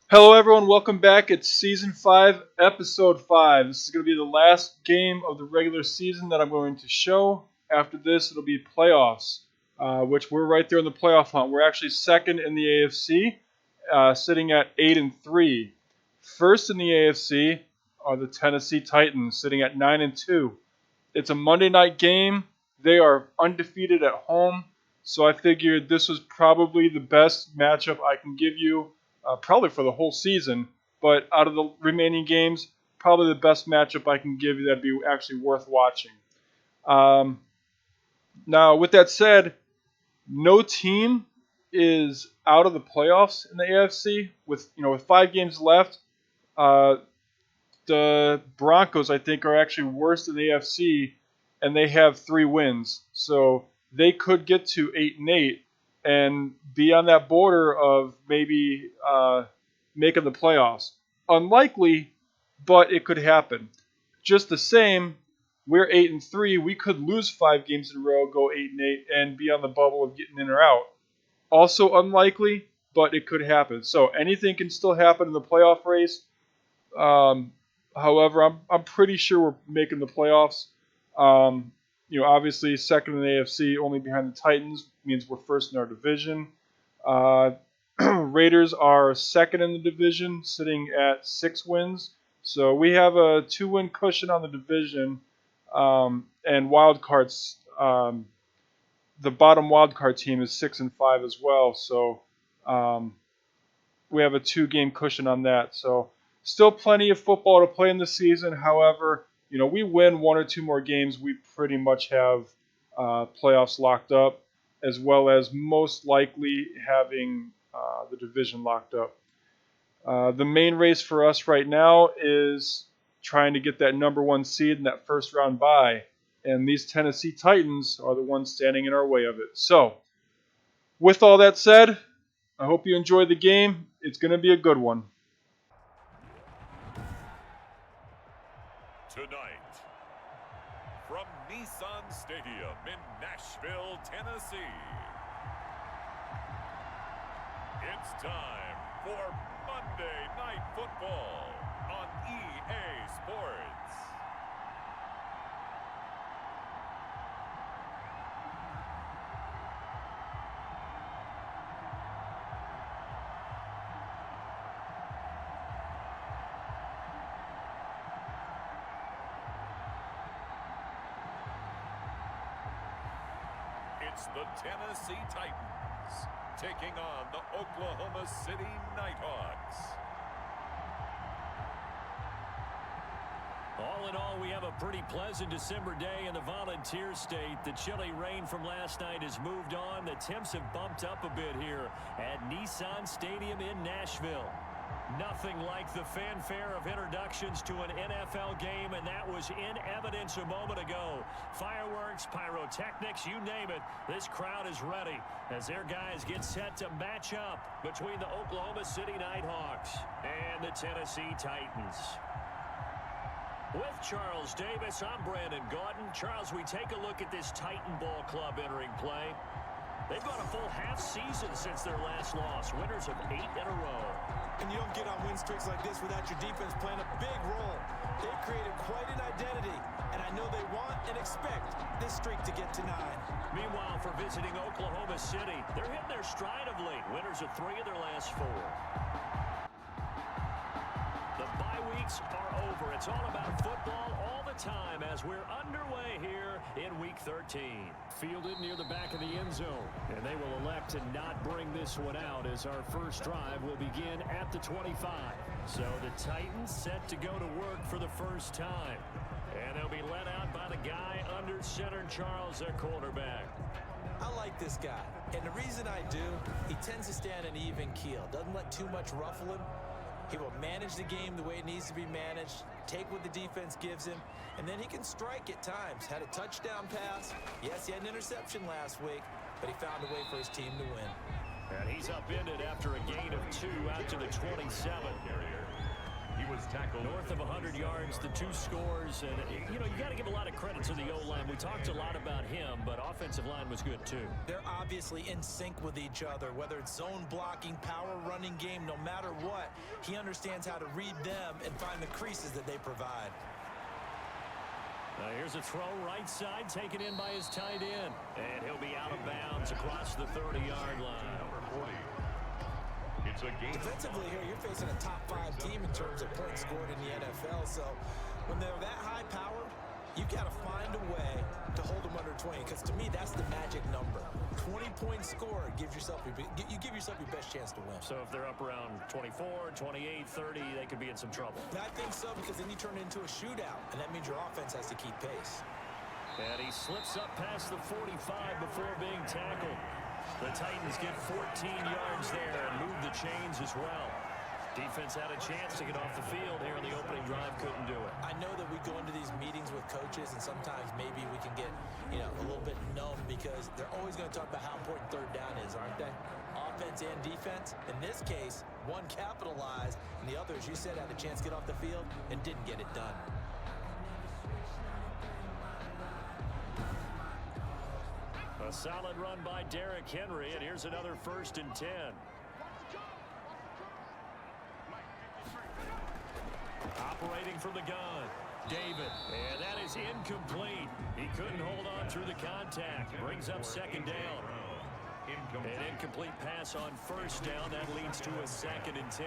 Hello, everyone. Welcome back. It's Season 5, Episode 5. This is going to be the last game of the regular season that I'm going to show. After this, it'll be playoffs, which we're right there in the playoff hunt. We're actually second in the AFC, sitting at 8-3. First in the AFC are the Tennessee Titans, sitting at 9-2. It's a Monday night game. They are undefeated at home, so I figured this was probably the best matchup I can give you probably for the whole season, but out of the remaining games, probably the best matchup I can give you that'd be actually worth watching. Um, Now, with that said, no team is out of the playoffs in the AFC with 5 games left. Uh, the Broncos, I think, are actually worse in the AFC, and they have 3 wins, so they could get to 8-8 and be on that border of maybe making the playoffs. Unlikely, but it could happen. Just the same, we're 8-3. We could lose 5 games in a row, go 8-8, and be on the bubble of getting in or out. Also unlikely, but it could happen. So anything can still happen in the playoff race. Um, However, I'm pretty sure we're making the playoffs. Obviously second in the AFC, only behind the Titans, means we're first in our division. Uh, Raiders are second in the division, sitting at 6 wins. So we have a 2-win cushion on the division, and wild cards. The bottom wild card team is 6-5 as well. So we have a 2-game cushion on that. So still plenty of football to play in the season. However, we win 1 or 2 more games, we pretty much have playoffs locked up, as well as most likely having the division locked up. The main race for us right now is trying to get that number 1 seed in that first round bye, and these Tennessee Titans are the ones standing in our way of it. So, with all that said, I hope you enjoyed the game. It's going to be a good one. Tonight, from Nissan Stadium in Nashville, Tennessee, it's time for Monday Night Football on EA Sports. It's the Tennessee Titans taking on the Oklahoma City Nighthawks. All in all, we have a pretty pleasant December day in the Volunteer State. The chilly rain from last night has moved on. The temps have bumped up a bit here at Nissan Stadium in Nashville. Nothing like the fanfare of introductions to an NFL game, and that was in evidence a moment ago. Fireworks, pyrotechnics, you name it. This crowd is ready as their guys get set to match up between the Oklahoma City Nighthawks and the Tennessee Titans. With Charles Davis, I'm Brandon Gaughton. Charles, we take a look at this Titan Ball Club entering play. They've gone a full half season since their last loss, winners of 8 in a row. And you don't get on win streaks like this without your defense playing a big role. They've created quite an identity, and I know they want and expect this streak to get to 9. Meanwhile, for visiting Oklahoma City, they're hitting their stride of late, winners of 3 of their last 4. The bye weeks are over. It's all about football all the time as we're underway here in Week 13. Fielded near the back of the end zone, and they will elect to not bring this one out as our first drive will begin at the 25. So the Titans set to go to work for the first time. And they'll be led out by the guy under center, Charles, their quarterback. I like this guy, and the reason I do, he tends to stand an even keel, doesn't let too much ruffle him. He will manage the game the way it needs to be managed, take what the defense gives him, and then he can strike at times. Had a touchdown pass. Yes, he had an interception last week, but he found a way for his team to win. And he's upended after a gain of 2 out to the 27. You was tackled. North of 100 yards, the 2 scores. And, you got to give a lot of credit to the O-line. We talked a lot about him, but offensive line was good too. They're obviously in sync with each other, whether it's zone blocking, power running game, no matter what. He understands how to read them and find the creases that they provide. Here's a throw right side, taken in by his tight end. And he'll be out of bounds across the 30-yard line. Number 40. It's a game. Defensively here, you're facing a top 5 team in terms of points scored in the NFL. So when they're that high powered, you've got to find a way to hold them under 20. Because to me, that's the magic number. 20 points scored gives yourself you give yourself your best chance to win. So if they're up around 24, 28, 30, they could be in some trouble. I think so, because then you turn it into a shootout, and that means your offense has to keep pace. And he slips up past the 45 before being tackled. The Titans get 14 yards there and move the chains as well. Defense had a chance to get off the field here on the opening drive, couldn't do it. I know that we go into these meetings with coaches, and sometimes maybe we can get, a little bit numb, because they're always going to talk about how important third down is, aren't they? Offense and defense. In this case, one capitalized, and the other, as you said, had a chance to get off the field and didn't get it done. A solid run by Derrick Henry, and here's another 1st and 10. Operating from the gun, David, and that is incomplete. He couldn't hold on through the contact. Brings up 2nd down. An incomplete pass on 1st down. That leads to a 2nd and 10.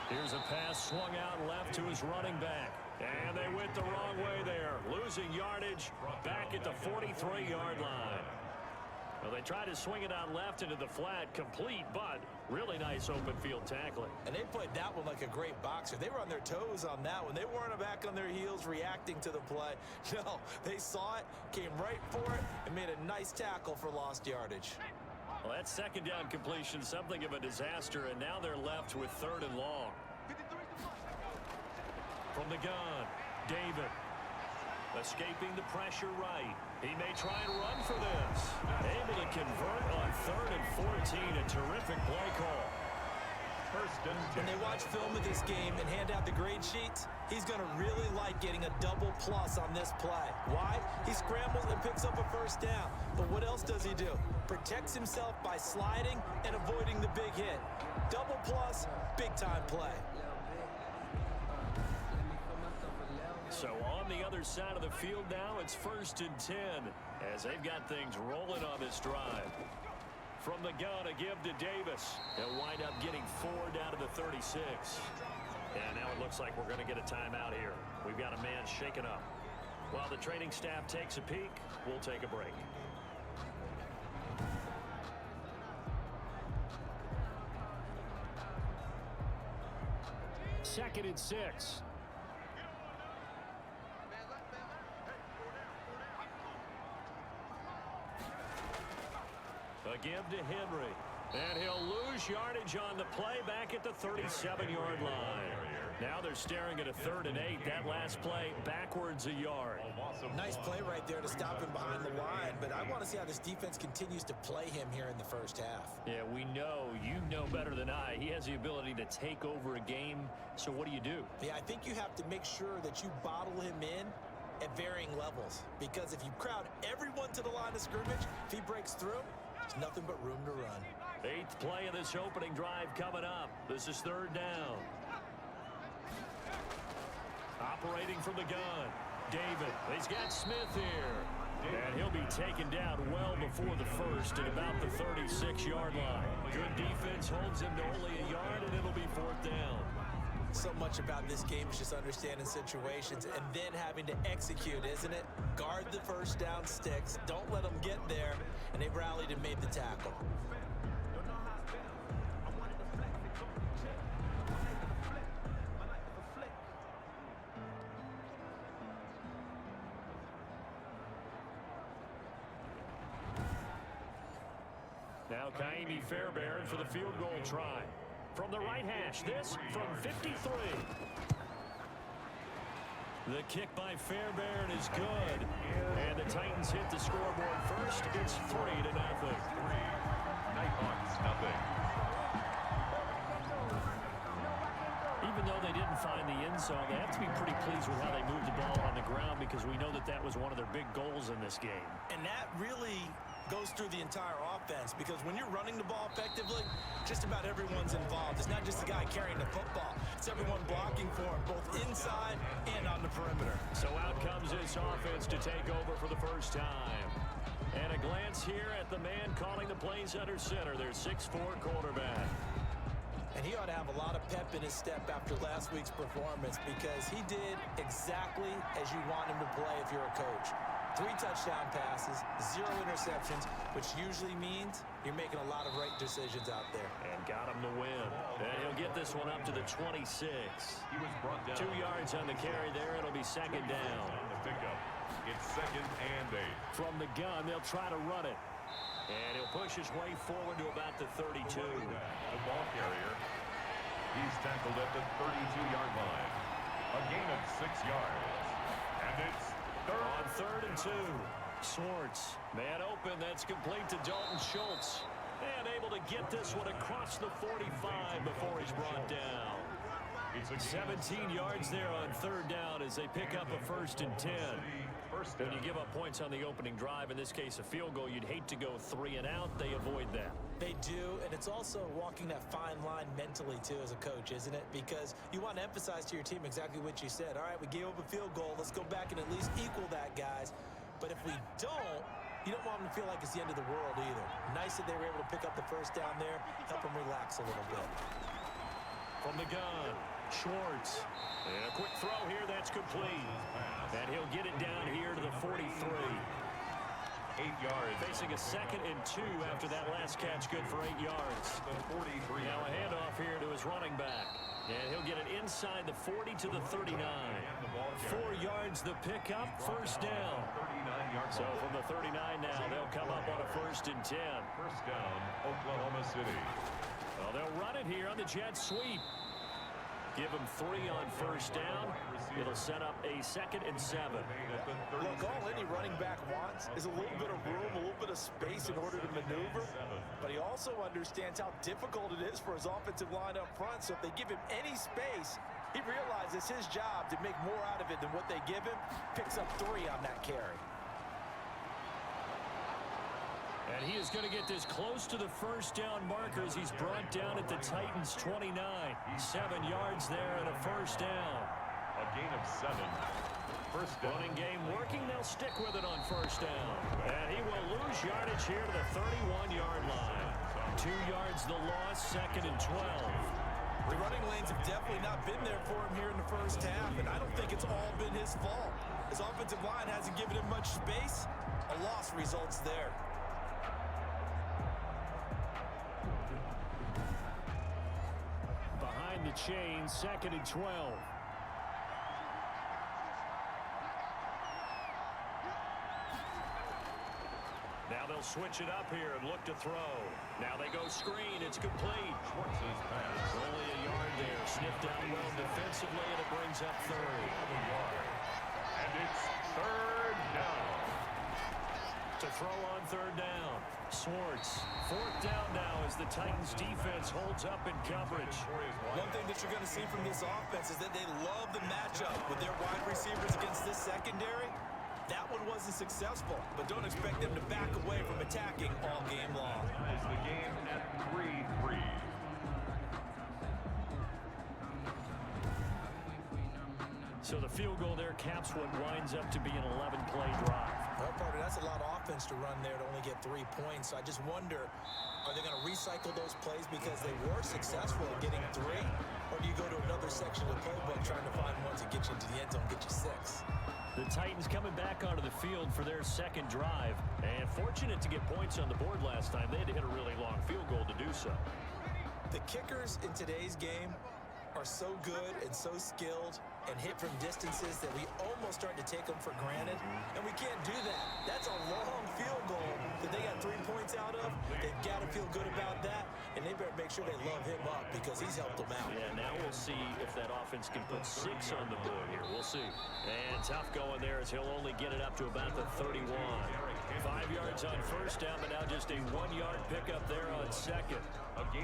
Here's a pass swung out left to his running back. And they went the wrong way there. Losing yardage back at the 43-yard line. Well, they tried to swing it out left into the flat, complete, but really nice open field tackling. And they played that one like a great boxer. They were on their toes on that one. They weren't back on their heels reacting to the play. No, they saw it, came right for it, and made a nice tackle for lost yardage. Well, that 2nd down completion, something of a disaster, and now they're left with 3rd and long. From the gun, David. Escaping the pressure right. He may try and run for this. Able to convert on 3rd and 14. A terrific play call. 1st and 10. When they watch film of this game and hand out the grade sheets, he's going to really like getting a double plus on this play. Why? He scrambles and picks up a 1st down. But what else does he do? Protects himself by sliding and avoiding the big hit. Double plus, big-time play. So on the other side of the field now, it's 1st and 10 as they've got things rolling on this drive. From the gun, a give to Davis. They'll wind up getting 4 down to the 36. And now it looks like we're going to get a timeout here. We've got a man shaken up. While the training staff takes a peek, we'll take a break. Second and 6. A give to Henry. And he'll lose yardage on the play back at the 37-yard line. Now they're staring at a 3rd and 8. That last play backwards a yard. Nice play right there to stop him behind the line, but I want to see how this defense continues to play him here in the 1st half. Yeah, we know, you know better than I. He has the ability to take over a game, so what do? Yeah, I think you have to make sure that you bottle him in at varying levels, because if you crowd everyone to the line of scrimmage, if he breaks through, there's nothing but room to run. 8th play of this opening drive coming up. This is 3rd down. Operating from the gun, David. He's got Smith here. And he'll be taken down well before the 1st at about the 36-yard line. Good defense holds him to only a yard, and it'll be 4th down. So much about this game is just understanding situations and then having to execute, isn't it? Guard the 1st down sticks. Don't let them get there. And they rallied and made the tackle. Now Kaimi Fairbairn for the field goal try. From the right hash, this from 53. The kick by Fairbairn is good. And the Titans hit the scoreboard first. It's 3-0. Nighthawks, nothing. Even though they find the end zone. They have to be pretty pleased with how they moved the ball on the ground because we know that that was one of their big goals in this game. And that really goes through the entire offense because when you're running the ball effectively, just about everyone's involved. It's not just the guy carrying the football. It's everyone blocking for him, both inside and on the perimeter. So out comes this offense to take over for the first time. And a glance here at the man calling the plays under center, their 6'4" quarterback. And he ought to have a lot of pep in his step after last week's performance because he did exactly as you want him to play if you're a coach. 3 touchdown passes, 0 interceptions, which usually means you're making a lot of right decisions out there. And got him to win. And he'll get this one up to the 26. 2 yards on the carry there. It'll be second down. The pickup. It's 2nd and 8. From the gun, they'll try to run it. And he'll push his way forward to about the 32. The ball carrier. He's tackled at the 32-yard line. A gain of 6 yards. And it's on 3rd and 2. Swartz, man open. That's complete to Dalton Schultz. And able to get this one across the 45 before he's brought down. 17 yards there on 3rd down as they pick up a 1st and 10. When you give up points on the opening drive, in this case a field goal, you'd hate to go 3 and out. They avoid that. They do, and it's also walking that fine line mentally, too, as a coach, isn't it? Because you want to emphasize to your team exactly what you said. All right, we gave up a field goal. Let's go back and at least equal that, guys. But if we don't, you don't want them to feel like it's the end of the world either. Nice that they were able to pick up the 1st down there, help them relax a little bit. From the gun, Schwartz. And a quick throw here, that's complete. And he'll get it down here to the 43. 8 yards. Facing a 2nd and 2 after that last catch, good for 8 yards. The 43. Now a handoff here to his running back. And he'll get it inside the 40 to the 39. 4 yards the pickup, 1st down. So from the 39 now, they'll come up on a 1st and 10. 1st down, Oklahoma City. Well, they'll run it here on the jet sweep. Give them 3 on 1st down. It'll set up a 2nd and 7. Look, all any running back wants is a little bit of room, a little bit of space in order to maneuver. But he also understands how difficult it is for his offensive line up front. So if they give him any space, he realizes his job to make more out of it than what they give him. Picks up 3 on that carry. And he is going to get this close to the 1st down marker as he's brought down at the Titans' 29. 7 yards there and a 1st down. A gain of 7. 1st down. Running game working. They'll stick with it on 1st down. And he will lose yardage here to the 31-yard line. 2 yards the loss, 2nd and 12. The running lanes have definitely not been there for him here in the 1st half, and I don't think it's all been his fault. His offensive line hasn't given him much space. A loss results there. The chain, 2nd and 12. Now they'll switch it up here and look to throw. Now they go screen. It's complete. Schwartz's pass. Only a yard there. Sniffed out well defensively, and it brings up 3rd. And it's 3rd down. To throw on 3rd down. Swartz. 4th down now as the Titans defense holds up in coverage. One thing that you're going to see from this offense is that they love the matchup with their wide receivers against this secondary. That one wasn't successful, but don't expect them to back away from attacking all game long. Is the game at 3-3. So the field goal there caps what winds up to be an 11-play drive. Well, partner, that's a lot of offense to run there to only get 3 points. So I just wonder, are they going to recycle those plays because they were successful at getting 3? Or do you go to another section of the playbook trying to find ones that get you into the end zone, get you 6? The Titans coming back onto the field for their 2nd drive. And fortunate to get points on the board last time. They had to hit a really long field goal to do so. The kickers in today's game are so good and so skilled. and hit from distances that we almost start to take them for granted, and we can't do that. That's a long field goal that they got 3 points out of. They've got to feel good about that, and they better make sure they love him up because he's helped them out. Yeah, now we'll see if that offense can put 6 on the board here. We'll see. And tough going there as he'll only get it up to about the 31. 5 yards on first down, but now just a 1-yard pickup there on second.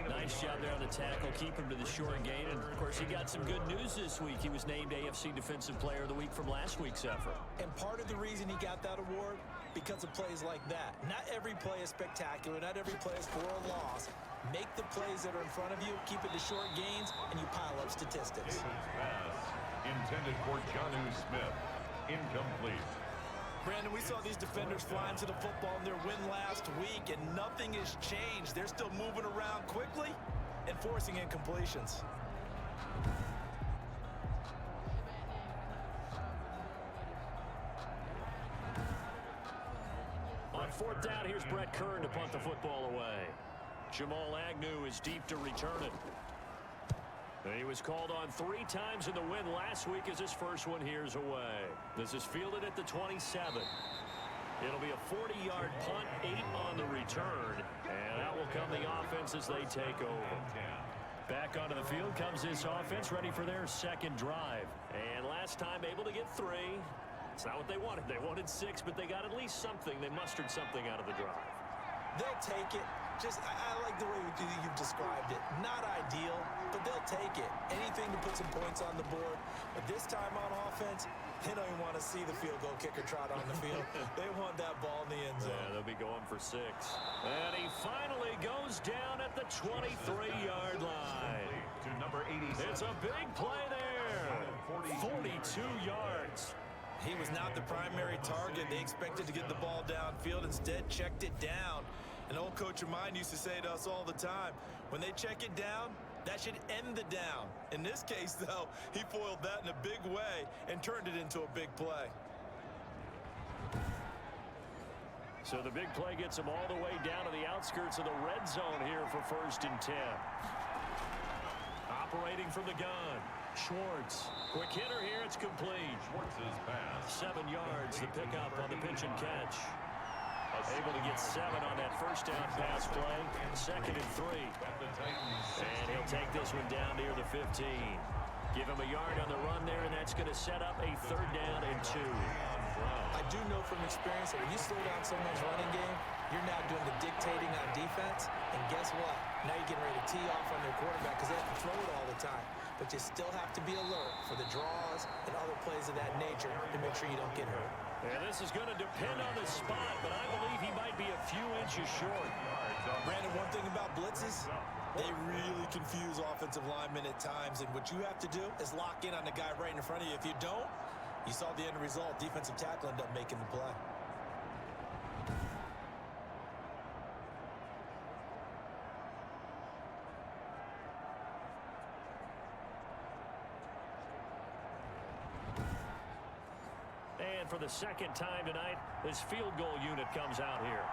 Nice job there on the tackle. Keep him to the short gain. And, of course, he got some good news this week. He was named AFC Defensive Player of the Week from last week's effort. And part of the reason he got that award, because of plays like that. Not every play is spectacular. Not every play is for a loss. Make the plays that are in front of you, keep it to short gains, and you pile up statistics. Pass intended for Jonnu Smith. Incomplete. Brandon, we saw these defenders flying to the football in their win last week, and nothing has changed. They're still moving around quickly and forcing incompletions. On fourth down, here's Brett Kern to punt the football away. Jamal Agnew is deep to return it. He was called on 3 times in the win last week as his first one here's away. This is fielded at the 27. It'll be a 40-yard punt, 8 on the return, and out will come the offense as they take over. Back onto the field comes this offense, ready for their second drive. And last time able to get 3. It's not what they wanted. They wanted 6, but they got at least something. They mustered something out of the drive. They'll take it. I like the way you've described it. Not ideal, but they'll take it. Anything to put some points on the board. But this time on offense, they don't even want to see the field goal kicker trot on the field. They want that ball in the end zone. Yeah, they'll be going for 6. And he finally goes down at the 23-yard line. To number 87. It's a big play there. 42 yards. He was not the primary target. They expected to get the ball downfield. Instead, checked it down. An old coach of mine used to say to us all the time, when they check it down, that should end the down. In this case, though, he foiled that in a big way and turned it into a big play. So the big play gets him all the way down to the outskirts of the red zone here for 1st and 10. Operating from the gun, Schwartz. Quick hitter here, it's complete. Schwartz's pass. 7 yards, the pickup on the pitch and catch. Able to get 7 on that first down pass play. 2nd and 3. And he'll take this one down near the 15. Give him a yard on the run there, and that's going to set up a 3rd down and 2. I do know from experience that when you slow down someone's running game, you're now doing the dictating on defense. And guess what? Now you're getting ready to tee off on their quarterback because they have to throw it all the time. But you still have to be alert for the draws and other plays of that nature to make sure you don't get hurt. And this is going to depend on the spot, but I believe he might be a few inches short. Brandon, one thing about blitzes, they really confuse offensive linemen at times, and what you have to do is lock in on the guy right in front of you. If you don't, you saw the end result. Defensive tackle ended up making the play. And for the second time tonight, this field goal unit comes out here.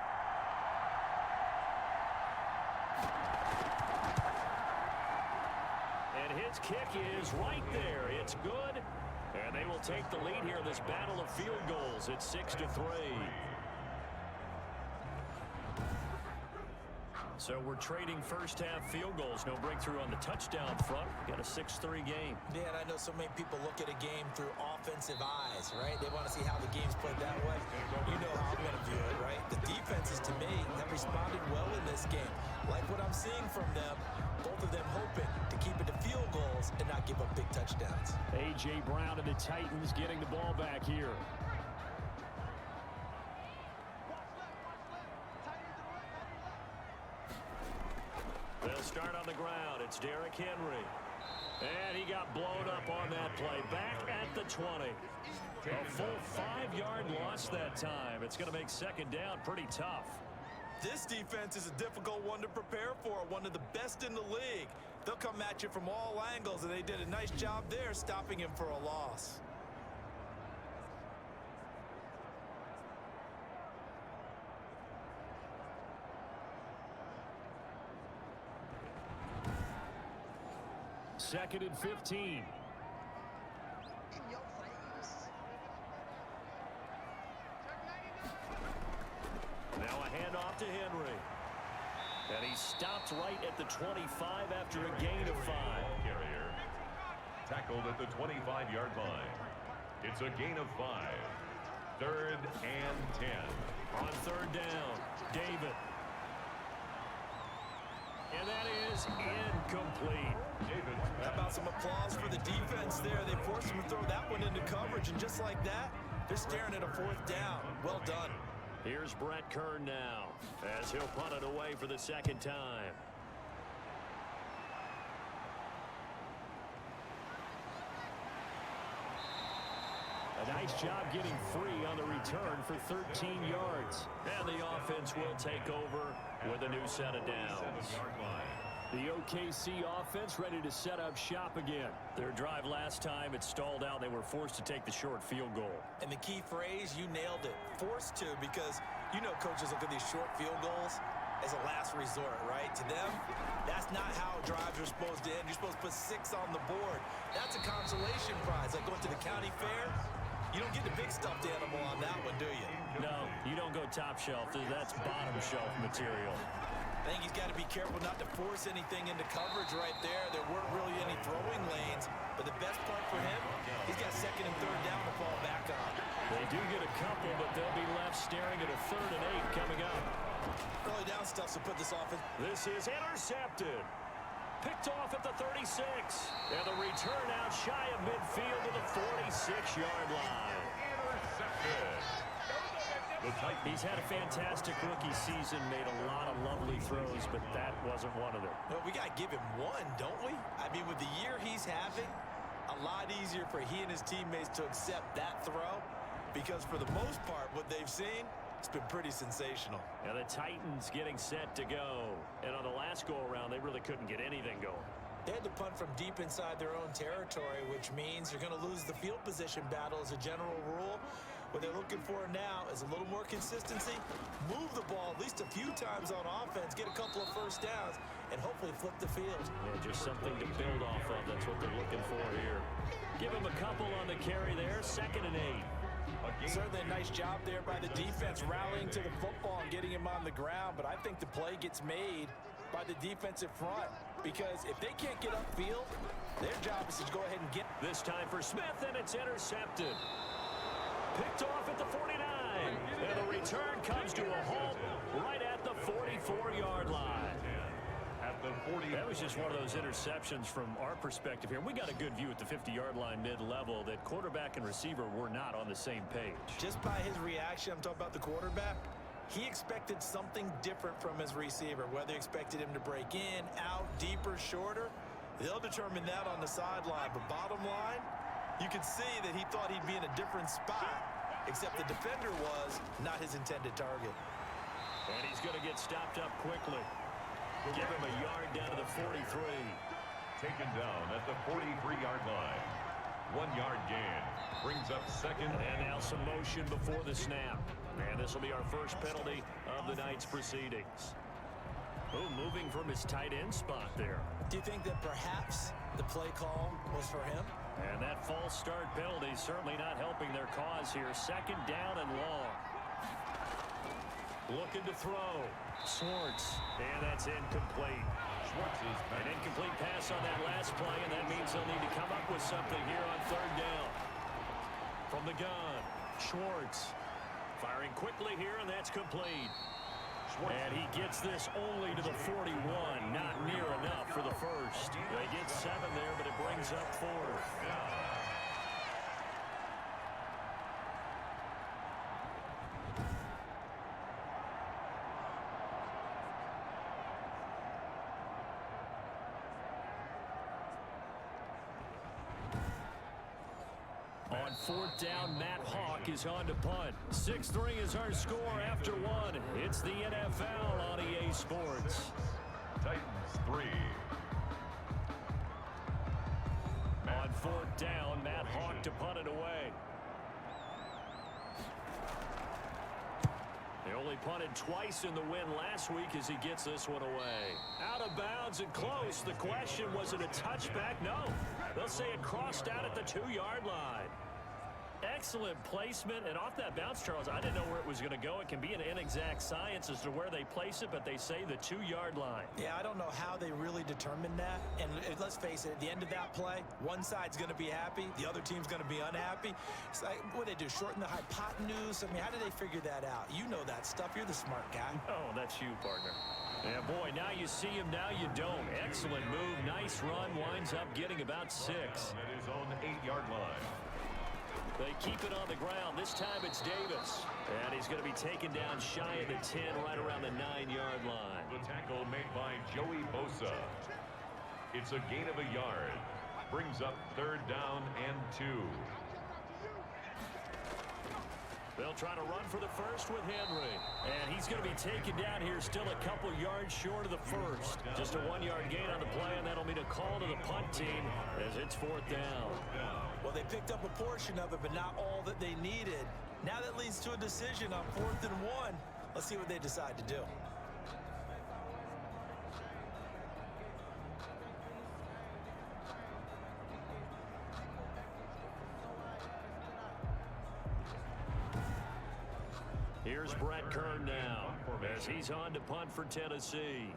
And his kick is right there. It's good. And they will take the lead here in this battle of field goals. It's 6-3. So we're trading first half field goals. No breakthrough on the touchdown front. Got a 6-3 game. Yeah, and I know so many people look at a game through offensive eyes, right? They want to see how the game's played that way. You know how I'm going to view it, right? The defenses, to me, have responded well in this game. Like what I'm seeing from them, both of them hoping to keep it to field goals and not give up big touchdowns. A.J. Brown and the Titans getting the ball back here. They'll start on the ground. It's Derrick Henry. And he got blown up on that play. Back at the 20. A full 5-yard loss that time. It's going to make 2nd down pretty tough. This defense is a difficult one to prepare for, one of the best in the league. They'll come at you from all angles, and they did a nice job there stopping him for a loss. Second and 15. stopped right at the 25 after a gain of 5. Carrier tackled at the 25-yard line. It's a gain of 5. 3rd and 10. On 3rd down, David. And that is incomplete. How about some applause for the defense there? They forced him to throw that one into coverage, and just like that, they're staring at a 4th down. Well done. Here's Brett Kern now, as he'll punt it away for the 2nd time. A nice job getting free on the return for 13 yards. And the offense will take over with a new set of downs. The OKC offense ready to set up shop again. Their drive last time, it stalled out. They were forced to take the short field goal. And the key phrase, you nailed it. Forced to, because you know coaches look at these short field goals as a last resort, right? To them, that's not how drives are supposed to end. You're supposed to put 6 on the board. That's a consolation prize. Like going to the county fair, you don't get the big stuffed animal on that one, do you? No, you don't go top shelf. That's bottom shelf material. I think he's got to be careful not to force anything into coverage right there. There weren't really any throwing lanes, but the best part for him, he's got 2nd and 3rd down to fall back on. They do get a couple, but they'll be left staring at a 3rd and 8 coming up. Early down stuff to put this offense. This is intercepted. Picked off at the 36. And the return out shy of midfield to the 46-yard line. Intercepted. He's had a fantastic rookie season, made a lot of lovely throws, but that wasn't one of them. Well, we got to give him one, don't we? I mean, with the year he's having, a lot easier for he and his teammates to accept that throw, because for the most part, what they've seen, it's been pretty sensational. And the Titans getting set to go. And on the last go-around, they really couldn't get anything going. They had to punt from deep inside their own territory, which means you're going to lose the field position battle as a general rule. What they're looking for now is a little more consistency, move the ball at least a few times on offense, get a couple of 1st downs, and hopefully flip the field. Yeah, just something to build off of. That's what they're looking for here. Give him a couple on the carry there, 2nd and 8. Certainly a nice job there by the defense rallying to the football and getting him on the ground, but I think the play gets made by the defensive front, because if they can't get upfield, their job is to go ahead and get. This time for Smith, and it's intercepted. Picked off at the 49. And the return comes to a halt right at the 44-yard line. At the 40. That was just one of those interceptions from our perspective here. We got a good view at the 50-yard line mid-level that quarterback and receiver were not on the same page. Just by his reaction, I'm talking about the quarterback, he expected something different from his receiver, whether he expected him to break in, out, deeper, shorter. They'll determine that on the sideline. But bottom line, you could see that he thought he'd be in a different spot, except the defender was not his intended target. And he's going to get stopped up quickly. Give him a yard down to the 43. Taken down at the 43-yard line. 1-yard gain. Brings up 2nd. And now some motion before the snap. And this will be our first penalty of the night's proceedings. Oh, moving from his tight end spot there. Do you think that perhaps the play call was for him? And that false start penalty certainly not helping their cause here. 2nd down and long. Looking to throw. Swartz. And that's incomplete. Schwartz is back. An incomplete pass on that last play, and that means they'll need to come up with something here on 3rd down. From the gun, Schwartz. Firing quickly here, and that's complete. And he gets this only to the 41. Not near enough for the first. They get 7 there, but it brings up 4th. On 4th down, Matt Hawk is on to punt. 6-3 is our score after 1. It's the NFL on EA Sports. Titans 3. On 4th down, Matt Hawk to punt it away. They only punted twice in the win last week as he gets this one away. Out of bounds and close. The question, was it a touchback? No. They'll say it crossed out at the 2-yard line. Excellent placement, and off that bounce, Charles, I didn't know where it was going to go. It can be an inexact science as to where they place it, but they say the 2-yard line. Yeah, I don't know how they really determined that. And let's face it, at the end of that play, one side's going to be happy, the other team's going to be unhappy. It's like, what do they do, shorten the hypotenuse? I mean, how do they figure that out? You know that stuff. You're the smart guy. Oh, that's you, partner. Yeah, boy, now you see him, now you don't. Excellent move, nice run, winds up getting about 6. At his own 8-yard line. They keep it on the ground. This time it's Davis. And he's going to be taken down shy of the 10, right around the 9-yard line. The tackle made by Joey Bosa. It's a gain of a yard. Brings up 3rd down and 2. They'll try to run for the first with Henry. And he's going to be taken down here still a couple yards short of the first. Just a 1-yard gain on the play, and that'll mean a call to the punt team as it's 4th down. Well, they picked up a portion of it, but not all that they needed. Now that leads to a decision on 4th and 1. Let's see what they decide to do. Here's Brett Kern now as he's on to punt for Tennessee.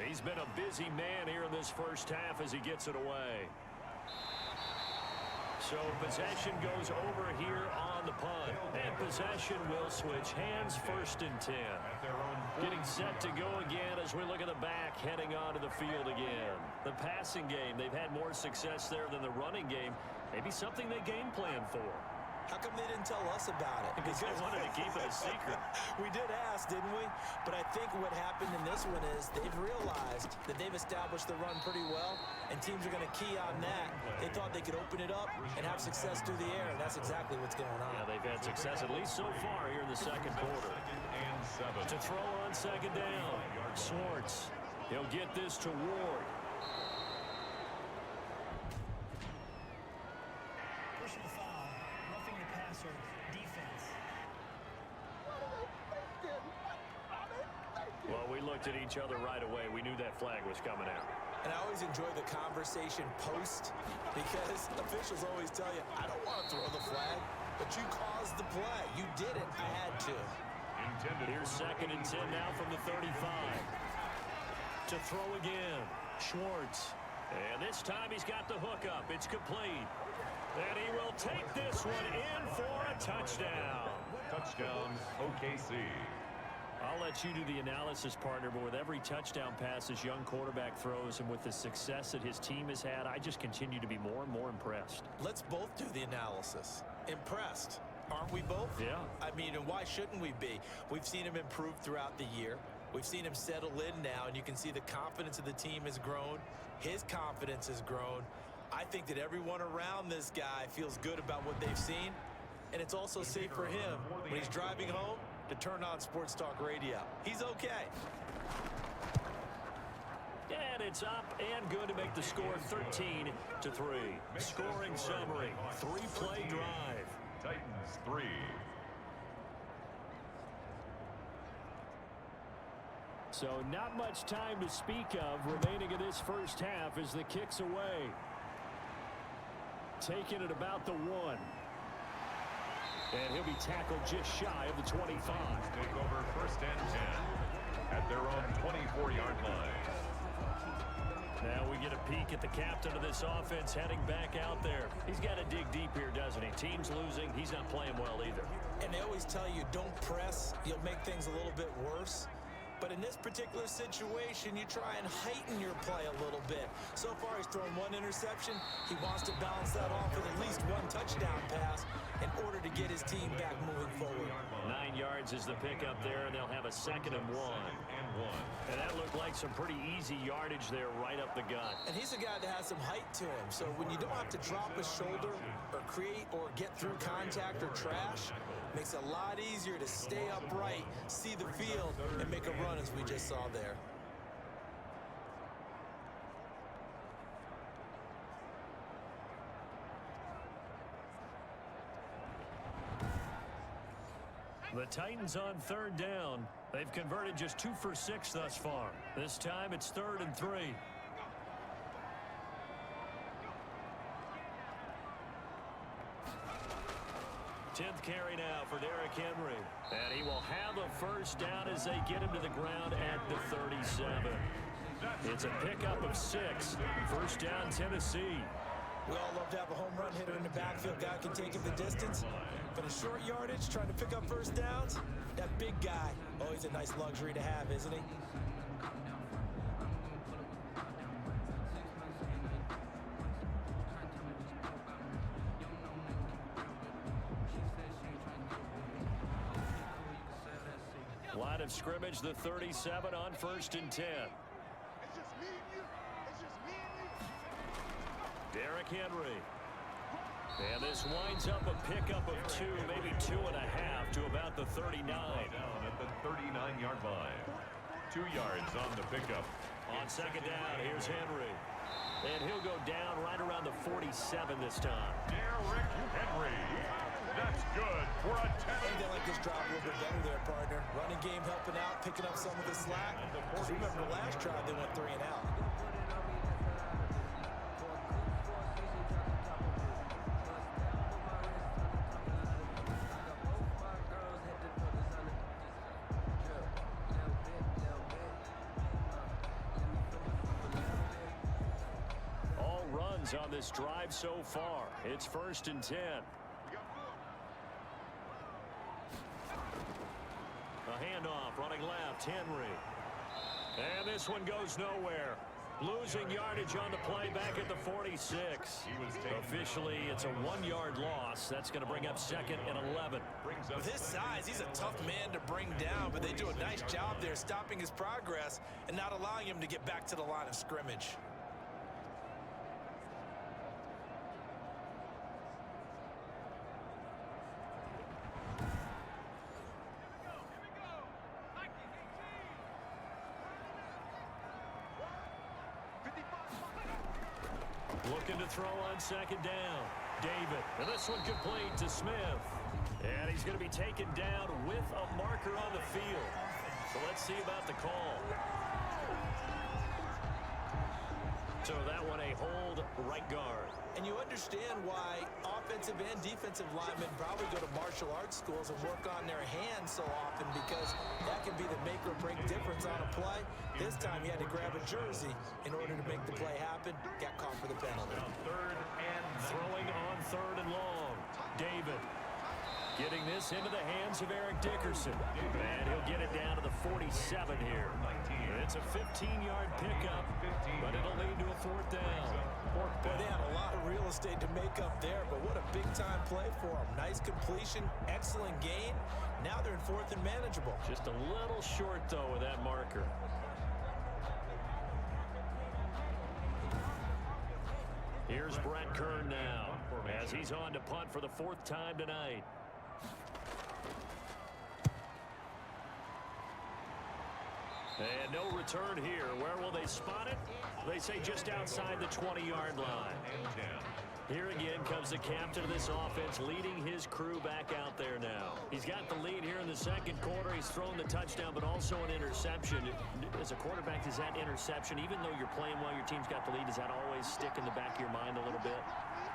He's been a busy man here in this first half as he gets it away. So possession goes over here on the punt. And possession will switch hands, 1st and 10. Getting set to go again as we look at the back, heading onto the field again. The passing game, they've had more success there than the running game. Maybe something they game plan for. How come they didn't tell us about it? Because they wanted to keep it a secret. We did ask, didn't we? But I think what happened in this one is they've realized that they've established the run pretty well, and teams are going to key on that. They thought they could open it up and have success through the air, and that's exactly what's going on. Yeah, they've had success at least so far here in the second quarter. To throw on 2nd down, Schwartz. He'll get this to Ward. Personal foul, roughing the passer, defense. Well, we looked at each other right away. We knew that flag was coming out. And I always enjoy the conversation post because officials always tell you, I don't want to throw the flag, but you caused the play. You did it. I had to. Here's 2nd and 10 now from the 35. To throw again, Schwartz. And this time he's got the hookup. It's complete. And he will take this one in for a touchdown. Touchdown, OKC. I'll let you do the analysis, partner, but with every touchdown pass this young quarterback throws and with the success that his team has had, I just continue to be more and more impressed. Let's both do the analysis. Impressed. Aren't we both? Yeah. I mean, and why shouldn't we be? We've seen him improve throughout the year. We've seen him settle in now, and you can see the confidence of the team has grown. His confidence has grown. I think that everyone around this guy feels good about what they've seen, and it's also safe for him when he's driving home to turn on Sports Talk Radio. He's okay. And it's up and good to make the score 13-3. Scoring summary, 3-play drive. Titans 3. So not much time to speak of remaining in this first half as the kick's away. Taking it about the 1. And he'll be tackled just shy of the 25. Take over 1st and 10 at their own 24-yard line. Now we get a peek at the captain of this offense heading back out there. He's got to dig deep here, doesn't he? Team's losing. He's not playing well either. And they always tell you, don't press. You'll make things a little bit worse. But in this particular situation, you try and heighten your play a little bit. So far, he's thrown 1 interception. He wants to balance that off with at least 1 touchdown pass in order to get his team back moving forward. 9 yards is the pickup there, and they'll have a 2nd and 1. And that looked like some pretty easy yardage there right up the gut. And he's a guy that has some height to him. So when you don't have to drop a shoulder or create or get through contact or trash, makes it a lot easier to stay upright, see the field, and make a run as we just saw there. The Titans on 3rd down. They've converted just 2 for 6 thus far. This time it's 3rd and 3. 10th carry now for Derrick Henry. And he will have a first down as they get him to the ground at the 37. It's a pickup of 6. First down, Tennessee. We all love to have a home run hitter in the backfield. Guy can take it the distance. But in short yardage, trying to pick up first downs, that big guy, always a nice luxury to have, isn't he? Line of scrimmage, the 37 on 1st and 10. Derrick Henry. And this winds up a pickup of 2, maybe 2.5 to about the 39. Down at the 39-yard line. 2 yards on the pickup. On 2nd down, here's Henry. And he'll go down right around the 47 this time. Derrick Henry. That's good for a 10. I think they like this drive a little bit better there, partner. Running game helping out, picking up some of the slack. Because remember the last drive, they went 3 and out. All runs on this drive so far. It's 1st and 10. A handoff, running left, Henry. And this one goes nowhere. Losing yardage on the play back at the 46. Officially, it's a 1-yard loss. That's going to bring up 2nd and 11. With his size, he's a tough man to bring down, but they do a nice job there stopping his progress and not allowing him to get back to the line of scrimmage. Looking to throw on 2nd down. David. And this one complete to Smith. And he's going to be taken down with a marker on the field. So let's see about the call. So that one a hold, right guard. And you understand why offensive and defensive linemen probably go to martial arts schools and work on their hands so often, because that can be the make or break difference on a play. This time he had to grab a jersey in order to make the play happen. Got caught for the penalty. Throwing on 3rd and long. David. Getting this into the hands of Eric Dickerson. And he'll get it down to the 47 here. It's a 15-yard pickup, but it'll lead to a 4th down. Boy, they had a lot of real estate to make up there, but what a big-time play for them. Nice completion, excellent gain. Now they're in 4th and manageable. Just a little short, though, with that marker. Here's Brett Kern now, as he's on to punt for the 4th time tonight. And no return here. Where will they spot it? They say just outside the 20-yard line. Here again comes the captain of this offense, leading his crew back out there now. He's got the lead here in the 2nd quarter. He's thrown the touchdown, but also an interception. As a quarterback, does that interception, even though you're playing well, your team's got the lead, does that always stick in the back of your mind a little bit?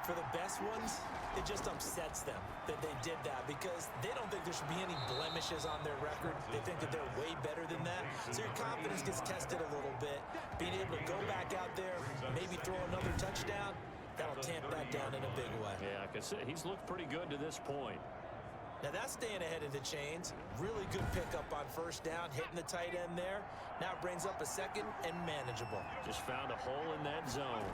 For the best ones, it just upsets them that they did that, because they don't think there should be any blemishes on their record. They think that they're way better than that. So your confidence gets tested a little bit. Being able to go back out there, maybe throw another touchdown, that'll tamp that down in a big way. Yeah, because he's looked pretty good to this point. Now that's staying ahead of the chains. Really good pickup on 1st down, hitting the tight end there. Now it brings up a 2nd and manageable. Just found a hole in that zone.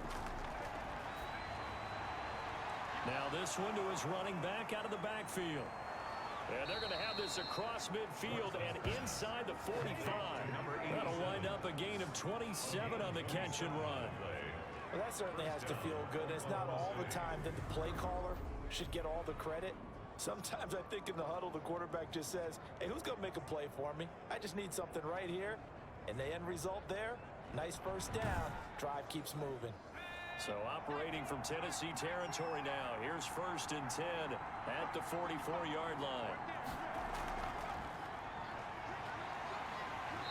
Now this one to his running back out of the backfield. And they're going to have this across midfield and inside the 45. That'll wind up a gain of 27 on the catch and run. Well, that certainly has to feel good. It's not all the time that the play caller should get all the credit. Sometimes I think in the huddle, the quarterback just says, hey, who's going to make a play for me? I just need something right here. And the end result there, nice 1st down. Drive keeps moving. So operating from Tennessee territory now. Here's 1st and 10 at the 44-yard line.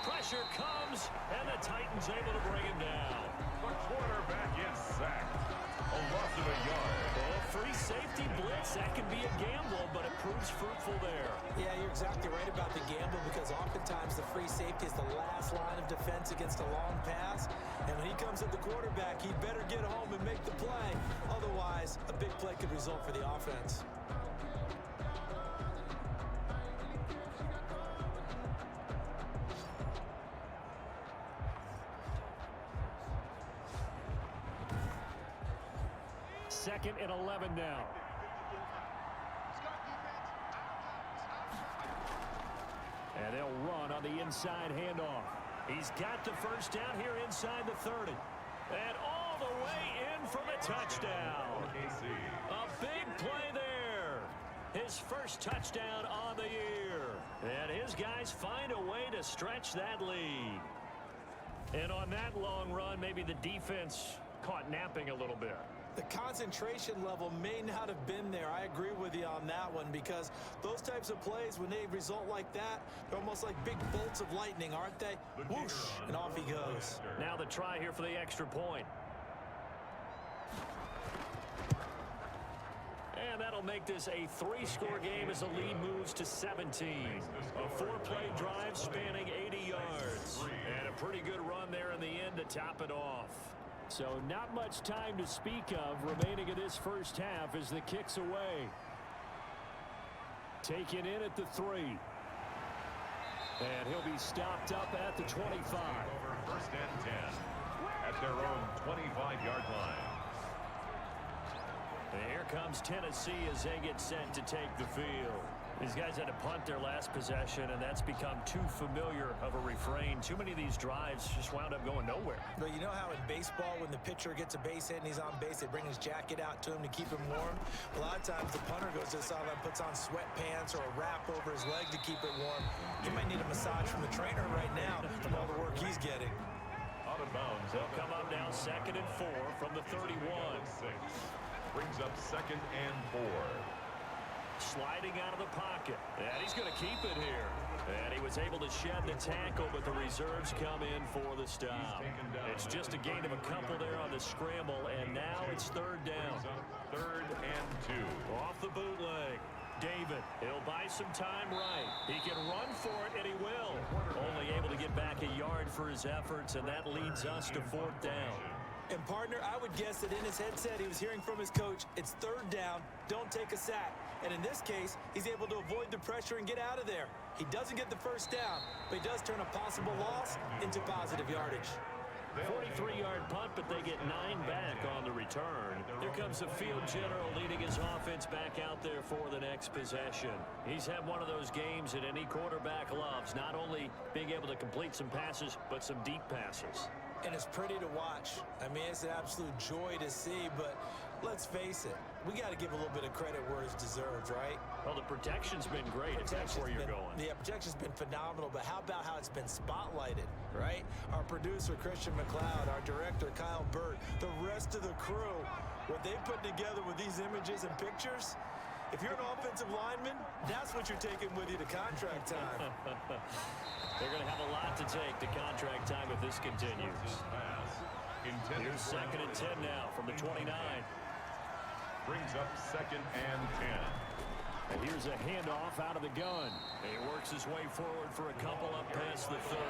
Pressure comes, and the Titans able to bring him down. The quarterback is sacked. A loss of a yard. A free safety blitz, that can be a gamble, but it proves fruitful there. Yeah, you're exactly right about the gamble because oftentimes the free safety is the last line of defense against a long pass. And when he comes at the quarterback, he better get home and make the play. Otherwise, a big play could result for the offense. Second and 11 now. And they'll run on the inside handoff. He's got the first down here inside the 30. And all the way in for the touchdown. A big play there. His first touchdown on the year. And his guys find a way to stretch that lead. And on that long run, maybe the defense caught napping a little bit. The concentration level may not have been there. I agree with you on that one because those types of plays, when they result like that, they're almost like big bolts of lightning, aren't they? Whoosh, and off he goes. Now the try here for the extra point. And that'll make this a 3-score game as the lead moves to 17. A 4-play drive spanning 80 yards. And a pretty good run there in the end to top it off. So not much time to speak of remaining in this first half as the kick's away. Taken in at the 3. And he'll be stopped up at the 25. First and 10 at their own 25-yard line. And here comes Tennessee as they get set to take the field. These guys had to punt their last possession, and that's become too familiar of a refrain. Too many of these drives just wound up going nowhere. But you know how in baseball, when the pitcher gets a base hit and he's on base, they bring his jacket out to him to keep him warm? A lot of times the punter goes to the sideline, puts on sweatpants or a wrap over his leg to keep it warm. He might need a massage from the trainer right now from all the work he's getting. Out of bounds. They'll come up now 2nd and 4 from the 31. Brings up 2nd and 4. Sliding out of the pocket. And he's going to keep it here. And he was able to shed the tackle, but the reserves come in for the stop. It's just a gain of a couple there on the scramble, and now it's 3rd down. 3rd and 2. Off the bootleg. David, he'll buy some time right. He can run for it, and he will. Only able to get back a yard for his efforts, and that leads us to 4th down. And partner, I would guess that in his headset he was hearing from his coach, it's 3rd down, don't take a sack. And in this case, he's able to avoid the pressure and get out of there. He doesn't get the first down, but he does turn a possible loss into positive yardage. 43-yard punt, but they get 9 back on the return. Here comes the field general leading his offense back out there for the next possession. He's had one of those games that any quarterback loves, not only being able to complete some passes, but some deep passes. And it's pretty to watch. I mean, it's an absolute joy to see, but let's face it, we got to give a little bit of credit where it's deserved, right? Well, the protection's been great if that's where you're going. The protection's been phenomenal, but how about how it's been spotlighted, right? Our producer, Christian McLeod, our director, Kyle Burt, the rest of the crew, what they put together with these images and pictures, if you're an offensive lineman, that's what you're taking with you to contract time. They're going to have a lot to take to contract time if this continues. Here's 2nd and 10 now from the 29. Brings up 2nd and 10. And here's a handoff out of the gun. And he works his way forward for a couple up past the 30.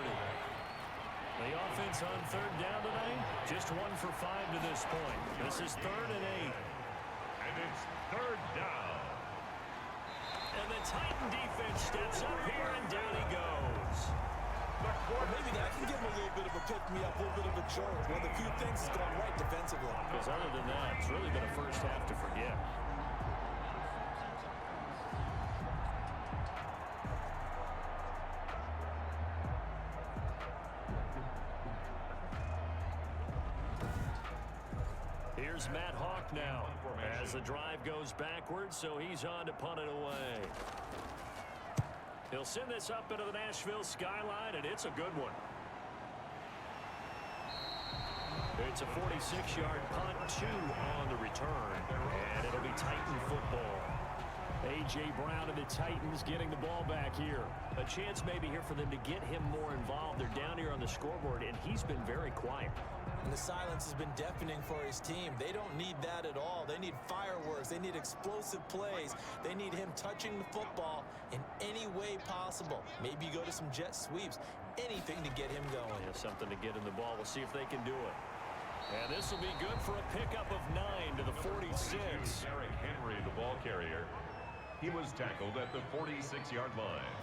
The offense on 3rd down tonight, just 1 for 5 to this point. This is 3rd and 8. And it's 3rd down. And the Titan defense steps up here, and down he goes. Or maybe that can give him a little bit of a pick-me-up, a little bit of a jolt. One of the few things that's gone right defensively. Because other than that, it's really been a first half to forget. Here's Matt Hawk now as the drive goes backwards, so he's on to punt it away. He'll send this up into the Nashville skyline, and it's a good one. It's a 46-yard punt, 2 on the return, and it'll be Titan football. A.J. Brown and the Titans getting the ball back here. A chance maybe here for them to get him more involved. They're down here on the scoreboard, and he's been very quiet. And the silence has been deafening for his team. They don't need that at all. They need fireworks. They need explosive plays. They need him touching the football in any way possible. Maybe you go to some jet sweeps. Anything to get him going. Yeah, something to get him the ball. We'll see if they can do it. And this will be good for a pickup of 9 to the 46. Derrick Henry, the ball carrier. He was tackled at the 46-yard line.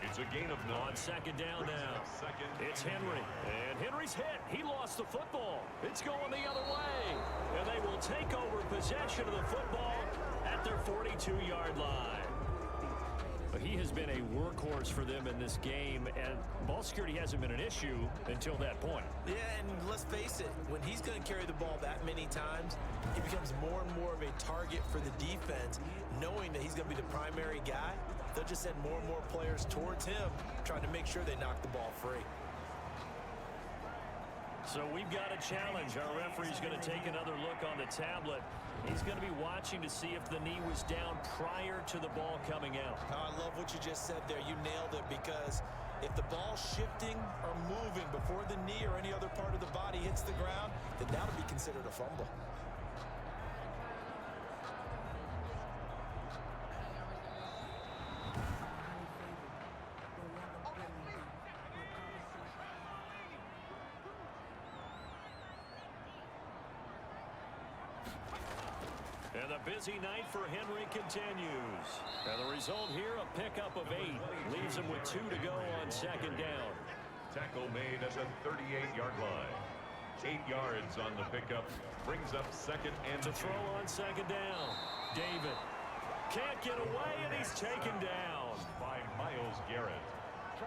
It's a gain of 9. On second down now. It's Henry. And Henry's hit. He lost the football. It's going the other way. And they will take over possession of the football at their 42-yard line. But he has been a workhorse for them in this game, and ball security hasn't been an issue until that point. Yeah, and let's face it, when he's going to carry the ball that many times, he becomes more and more of a target for the defense, knowing that he's going to be the primary guy. They'll just send more and more players towards him, trying to make sure they knock the ball free. So we've got a challenge. Our referee's going to take another look on the tablet. He's going to be watching to see if the knee was down prior to the ball coming out. Now, I love what you just said there. You nailed it, because if the ball's shifting or moving before the knee or any other part of the body hits the ground, then that'll be considered a fumble. And the busy night for Henry continues. And the result here, a pickup of 8. Leaves him with 2 to go on second down. Tackle made at the 38-yard line. 8 yards on the pickup. Brings up second and To throw on second down. David can't get away, and he's taken down. By Myles Garrett.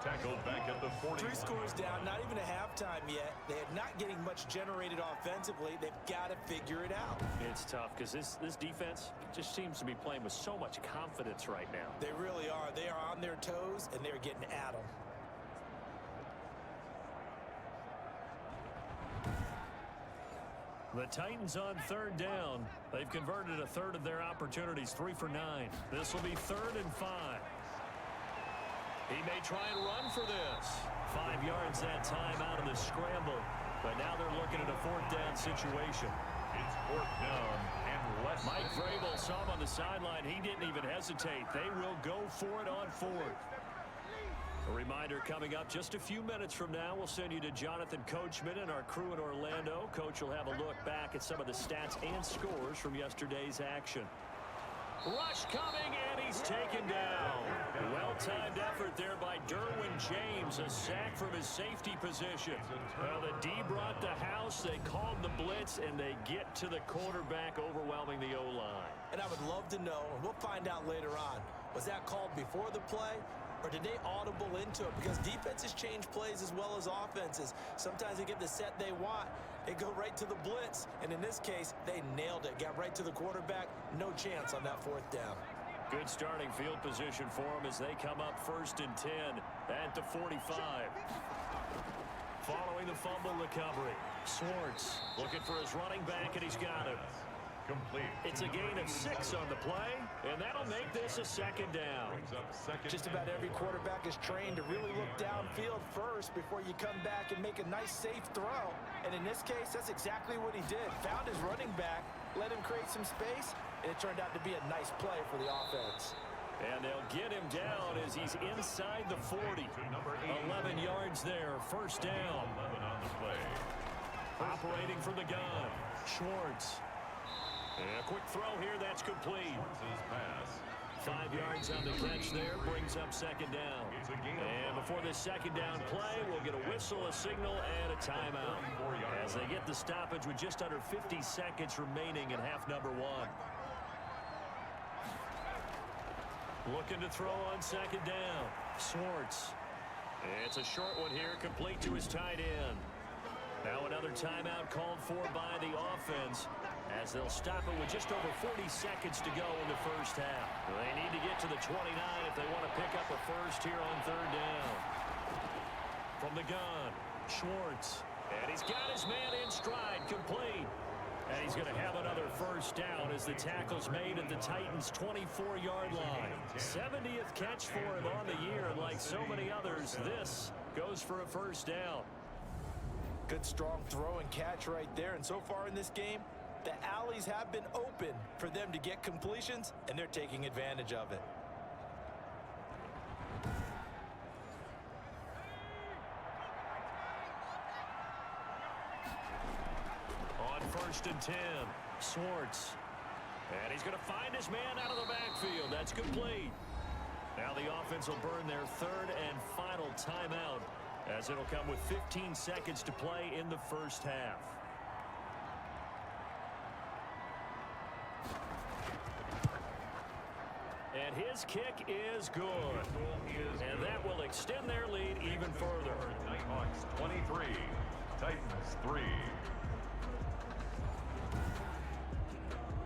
Tackled back at the 40. 3 scores down, not even a halftime yet. They are not getting much generated offensively. They've got to figure it out. It's tough because this defense just seems to be playing with so much confidence right now. They really are. They are on their toes, and they're getting at them. The Titans on third down. They've converted a third of their opportunities, 3 for 9. This will be 3rd and 5. He may try and run for this. 5 yards that time out of the scramble. But now they're looking at a 4th down situation. It's 4th down and less. Mike Vrabel saw him on the sideline. He didn't even hesitate. They will go for it on 4th. A reminder coming up just a few minutes from now. We'll send you to Jonathan Coachman and our crew in Orlando. Coach will have a look back at some of the stats and scores from yesterday's action. Rush coming, and he's taken down. Well-timed effort there by Derwin James. A sack from his safety position. Well, the D brought the house. They called the blitz, and they get to the quarterback, overwhelming the O-line. And I would love to know, and we'll find out later on, was that called before the play, or did they audible into it? Because defenses change plays as well as offenses. Sometimes they get the set they want. They go right to the blitz. And in this case, they nailed it. Got right to the quarterback. No chance on that 4th down. Good starting field position for them as they come up 1st and 10 at the 45. Following the fumble recovery, Swartz looking for his running back, and he's got him. Complete. It's a gain of 6 on the play, and that'll make this a 2nd down. Just about every quarterback is trained to really look downfield first before you come back and make a nice, safe throw. And in this case, that's exactly what he did. Found his running back, let him create some space, and it turned out to be a nice play for the offense. And they'll get him down as he's inside the 40. 11 yards there, 1st down. 11 on the play. Operating from the gun, Schwartz. And a quick throw here, that's complete. Schwartz's pass. 5 yards on the catch there, brings up 2nd down. And before this 2nd down play, we'll get a whistle, a signal, and a timeout. As they get the stoppage with just under 50 seconds remaining in half number 1. Looking to throw on 2nd down. Swartz. It's a short one here, complete to his tight end. Now another timeout called for by the offense, as they'll stop it with just over 40 seconds to go in the 1st half. They need to get to the 29 if they want to pick up a 1st here on 3rd down. From the gun, Schwartz. And he's got his man in stride, complete. And And he's going to have another first down as the tackle's made at the Titans' 24-yard line. 70th catch for him on the year, and like so many others, this goes for a first down. Good strong throw and catch right there, and so far in this game, the alleys have been open for them to get completions, and they're taking advantage of it. On 1st and 10, Swartz. And he's going to find his man out of the backfield. That's complete. Now the offense will burn their 3rd and final timeout, as it'll come with 15 seconds to play in the first half. And his kick is good. And that will extend their lead even further. Nighthawks 23, Titans 3.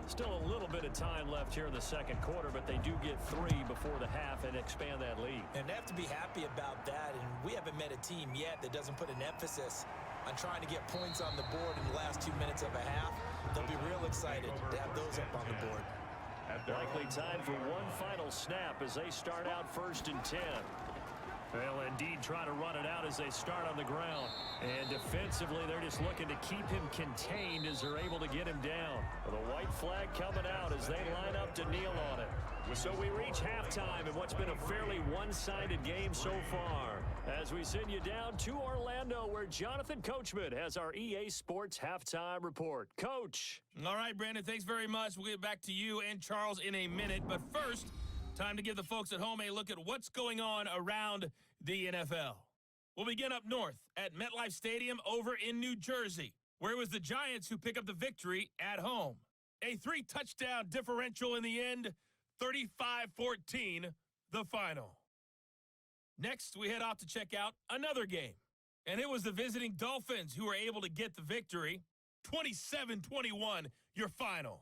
Still a little bit of time left here in the second quarter, but they do get 3 before the half and expand that lead. And they have to be happy about that, and we haven't met a team yet that doesn't put an emphasis on trying to get points on the board in the last 2 minutes of a half. They'll be real excited to have those up on the board. Likely time for one final snap as they start out 1st and 10. They'll indeed try to run it out as they start on the ground. And defensively, they're just looking to keep him contained as they're able to get him down. The white flag coming out as they line up to kneel on it. So we reach halftime in what's been a fairly one-sided game so far, as we send you down to Orlando, where Jonathan Coachman has our EA Sports Halftime Report. Coach. All right, Brandon, thanks very much. We'll get back to you and Charles in a minute. But first, time to give the folks at home a look at what's going on around the NFL. We'll begin up north at MetLife Stadium over in New Jersey, where it was the Giants who pick up the victory at home. A 3-touchdown differential in the end, 35-14, the final. Next, we head off to check out another game, and it was the visiting Dolphins who were able to get the victory, 27-21, your final.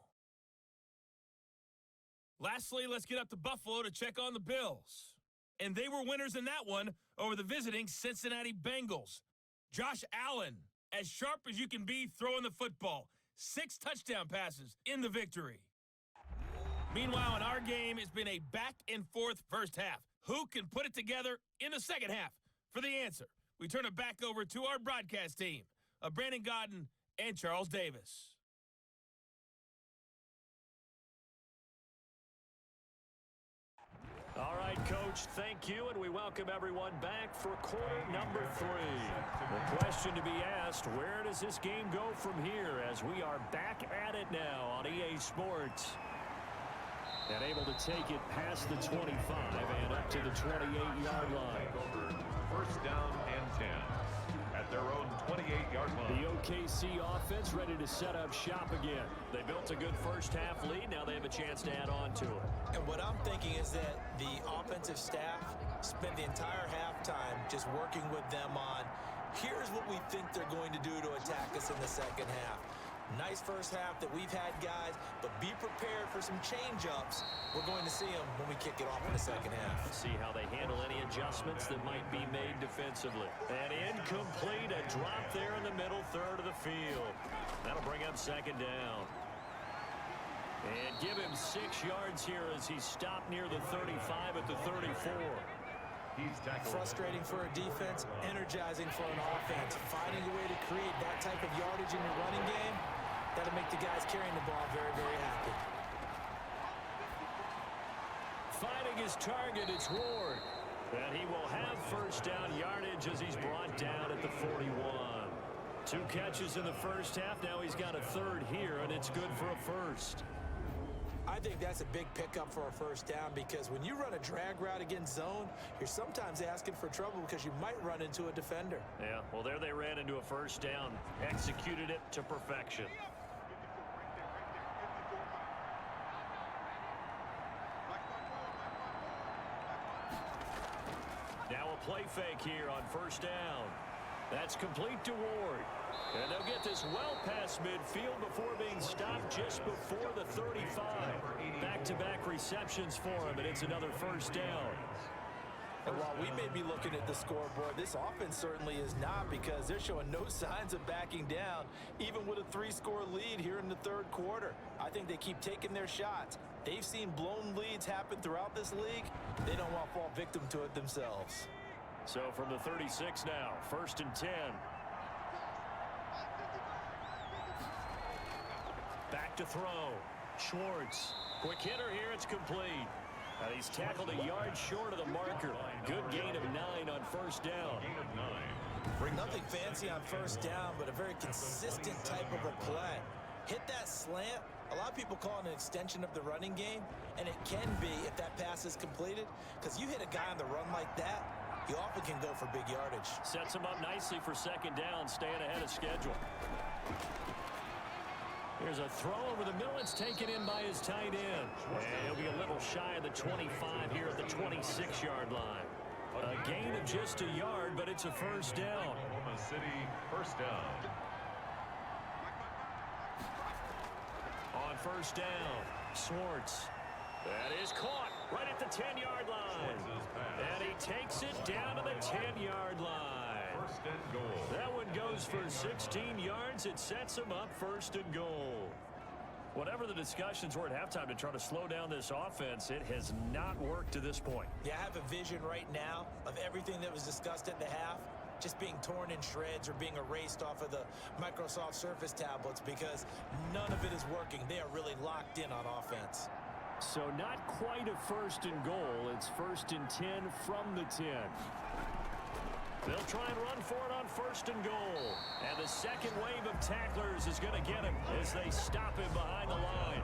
Lastly, let's get up to Buffalo to check on the Bills. And they were winners in that one over the visiting Cincinnati Bengals. Josh Allen, as sharp as you can be throwing the football. 6 touchdown passes in the victory. Meanwhile, in our game, it's been a back-and-forth first half. Who can put it together in the second half? For the answer, we turn it back over to our broadcast team of Brandon Godden and Charles Davis. All right, Coach, thank you, and we welcome everyone back for quarter number 3. The question to be asked, where does this game go from here as we are back at it now on EA Sports? And able to take it past the 25 and up to the 28-yard line. First down and 10 at their own 28-yard line. The OKC offense ready to set up shop again. They built a good first half lead. Now they have a chance to add on to it. And what I'm thinking is that the offensive staff spent the entire halftime just working with them on, here's what we think they're going to do to attack us in the second half. Nice first half that we've had, guys, but be prepared for some change-ups. We're going to see them when we kick it off in the second half. See how they handle any adjustments that might be made defensively. And incomplete, a drop there in the middle third of the field. That'll bring up second down. And give him 6 yards here as he's stopped near the 35 at the 34. Frustrating for a defense, energizing for an offense. Finding a way to create that type of yardage in your running game, that'll make the guys carrying the ball very, very happy. Finding his target, it's Ward. And he will have first down yardage as he's brought down at the 41. 2 catches in the first half. Now he's got a third here, and it's good for a first. I think that's a big pickup for a first down because when you run a drag route against zone, you're sometimes asking for trouble because you might run into a defender. Yeah, well, there they ran into a first down. Executed it to perfection. Now a play fake here on first down. That's complete to Ward. And they'll get this well past midfield before being stopped just before the 35. Back-to-back receptions for him, and it's another first down. And while we may be looking at the scoreboard, this offense certainly is not, because they're showing no signs of backing down, even with a 3-score lead here in the third quarter. I think they keep taking their shots. They've seen blown leads happen throughout this league. They don't want to fall victim to it themselves. So from the 36 now, 1st and 10. Back to throw. Schwartz. Quick hitter here. It's complete. And he's tackled a yard short of the marker. Good gain of 9 on 1st down. Nothing fancy on 1st down, but a very consistent type of a play. Hit that slant. A lot of people call it an extension of the running game, and it can be if that pass is completed, because you hit a guy on the run like that, he often can go for big yardage. Sets him up nicely for 2nd down, staying ahead of schedule. Here's a throw over the middle. It's taken in by his tight end. And he'll be a little shy of the 25 here at the 26-yard line. A gain of just a yard, but it's a 1st down. Oklahoma City, 1st down. On 1st down, Schwartz. That is caught right at the 10-yard line. And he takes it down to the 10-yard line. 1st and goal. That one goes for 16 yards. It sets him up 1st and goal. Whatever the discussions were at halftime to try to slow down this offense, it has not worked to this point. Yeah, I have a vision right now of everything that was discussed at the half just being torn in shreds or being erased off of the Microsoft Surface tablets, because none of it is working. They are really locked in on offense. So not quite a 1st and goal. It's 1st and 10 from the 10. They'll try and run for it on 1st and goal. And the second wave of tacklers is going to get him as they stop him behind the line.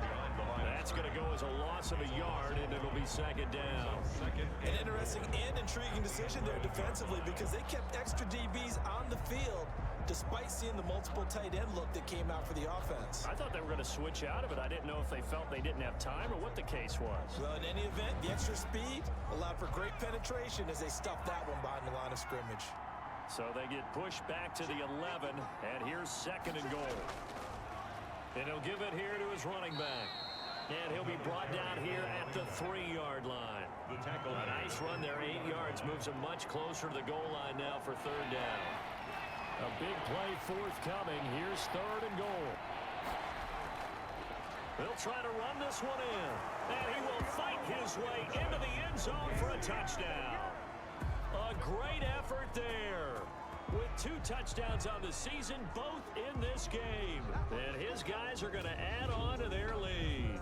That's going to go as a loss of a yard, and it'll be 2nd down. An interesting and intriguing decision there defensively, because they kept extra DBs on the field despite seeing the multiple tight end look that came out for the offense. I thought they were going to switch out of it. I didn't know if they felt they didn't have time or what the case was. Well, in any event, the extra speed allowed for great penetration as they stuffed that one behind the line of scrimmage. So they get pushed back to the 11, and here's 2nd and goal. And he'll give it here to his running back. And he'll be brought down here at the 3-yard line. The tackle. A nice run there, 8 yards, moves him much closer to the goal line now for 3rd down. A big play forthcoming. Here's 3rd and goal. They'll try to run this one in. And he will fight his way into the end zone for a touchdown. A great effort there. With 2 touchdowns on the season, both in this game. And his guys are going to add on to their lead.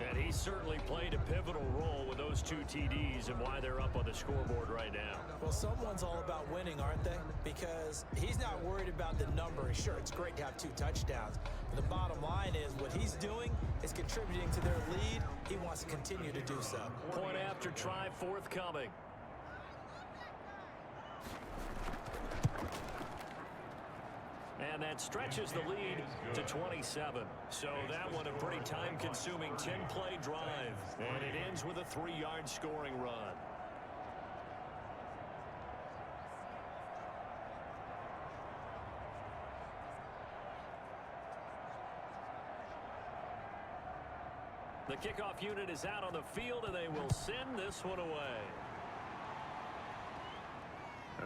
And he certainly played a pivotal role with those 2 TDs and why they're up on the scoreboard right now. Well, someone's all about winning, aren't they? Because he's not worried about the number. Sure, it's great to have 2 touchdowns. But the bottom line is what he's doing is contributing to their lead. He wants to continue to do so. Point after try forthcoming. And that stretches the lead to 27. So that one a pretty time-consuming 10-play drive. And it ends with a 3-yard scoring run. The kickoff unit is out on the field, and they will send this one away.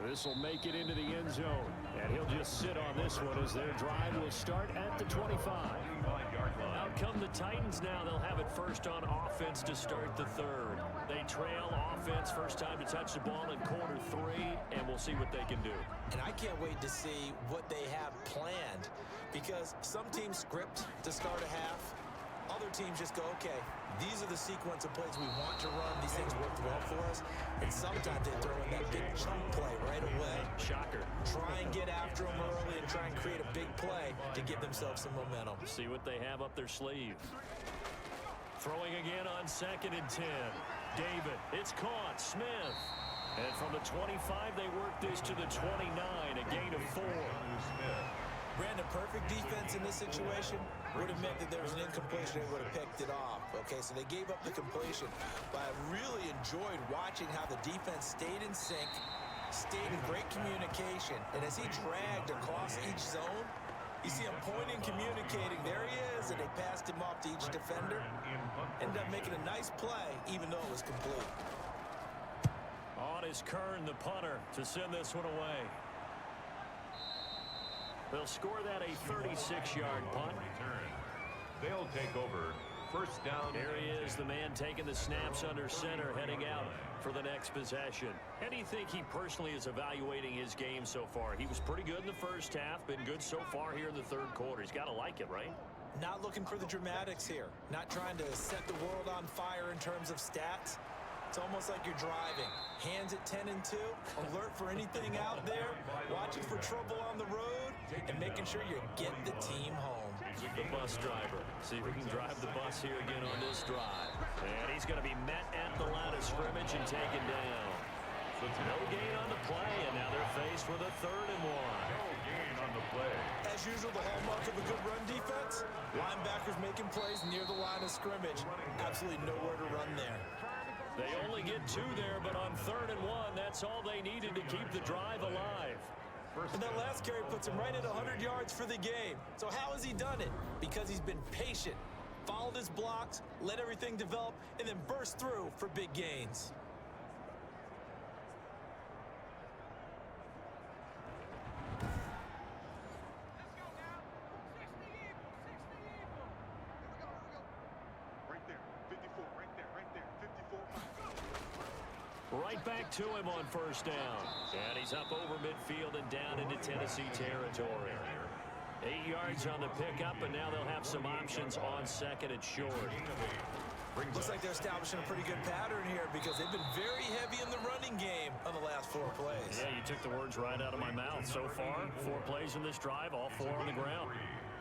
This will make it into the end zone, and he'll just sit on this one as their drive will start at the 25. Out come the Titans now. They'll have it first on offense to start the 3rd. They trail offense, first time to touch the ball in quarter 3, and we'll see what they can do. And I can't wait to see what they have planned, because some teams script to start a half. Other teams just go, okay, these are the sequence of plays we want to run. These things worked well for us. And sometimes they throw in that big chunk play right away. Shocker. Try and get after them early and try and create a big play to give themselves some momentum. See what they have up their sleeve. Throwing again on 2nd and 10. David, it's caught. Smith. And from the 25, they work this to the 29, a gain of 4. Brandon, perfect defense in this situation would have meant that there was an incompletion. They would have picked it off. Okay, so they gave up the completion. But I really enjoyed watching how the defense stayed in sync, stayed in great communication. And as he dragged across each zone, you see him pointing, communicating. There he is, and they passed him off to each defender. Ended up making a nice play, even though it was complete. on is Kern, the punter, to send this one away. They'll score that a 36-yard punt. They'll take over. First down. Here he is, the man taking the snaps under center, heading out for the next possession. How do you think he personally is evaluating his game so far? He was pretty good in the first half, been good so far here in the third quarter. He's got to like it, right? Not looking for the dramatics here. Not trying to set the world on fire in terms of stats. It's almost like you're driving. Hands at 10 and 2, alert for anything out there, watching for trouble on the road, and making sure you get the team home. The bus driver. See if he can drive the bus here again on this drive. And he's going to be met at the line of scrimmage and taken down. No gain on the play, and now they're faced with a 3rd and 1. No gain on the play. As usual, the hallmark of a good run defense, linebackers making plays near the line of scrimmage. Absolutely nowhere to run there. They only get 2 there, but on 3rd and 1, that's all they needed to keep the drive alive. And that last carry puts him right at 100 yards for the game. So how has he done it? Because he's been patient, followed his blocks, let everything develop, and then burst through for big gains. Right back to him on first down. And he's up over midfield and down into Tennessee territory. 8 yards on the pickup, and now they'll have some options on 2nd and short. Looks like they're establishing a pretty good pattern here because they've been very heavy in the running game on the last 4 plays. Yeah, you took the words right out of my mouth. So far, 4 plays in this drive, all 4 on the ground.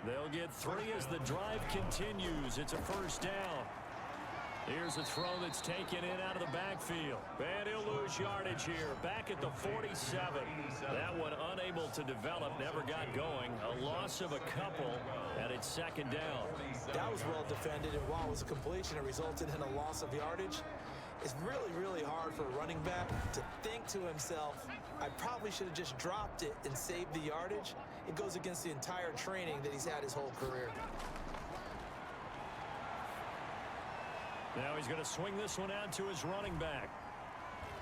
They'll get 3 as the drive continues. It's a first down. Here's a throw that's taken in out of the backfield. And he'll lose yardage here. Back at the 47. That one unable to develop, never got going. A loss of a couple, and it's 2nd down. That was well defended, and while it was a completion, it resulted in a loss of yardage. It's really, really hard for a running back to think to himself, I probably should have just dropped it and saved the yardage. It goes against the entire training that he's had his whole career. Now he's going to swing this one out to his running back.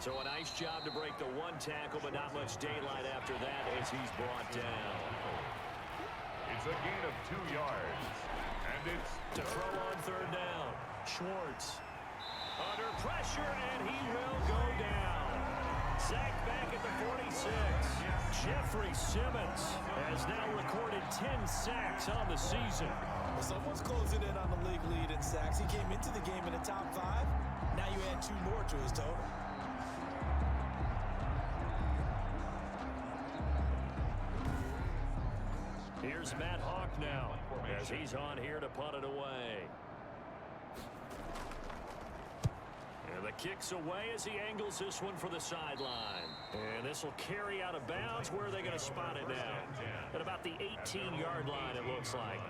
So a nice job to break the 1 tackle, but not much daylight after that as he's brought down. It's a gain of 2 yards. And it's to throw on 3rd down. Schwartz under pressure, and he will go down. Sacked back at the 46. Jeffrey Simmons has now recorded 10 sacks on the season. Well, someone's closing in on the league lead in sacks. He came into the game in the top 5. Now you add 2 more to his total. Here's Matt Hawk now as he's on here to punt it away. And the kick's away as he angles this one for the sideline. And this will carry out of bounds. Where are they going to spot it now? At about the 18-yard line, it looks like.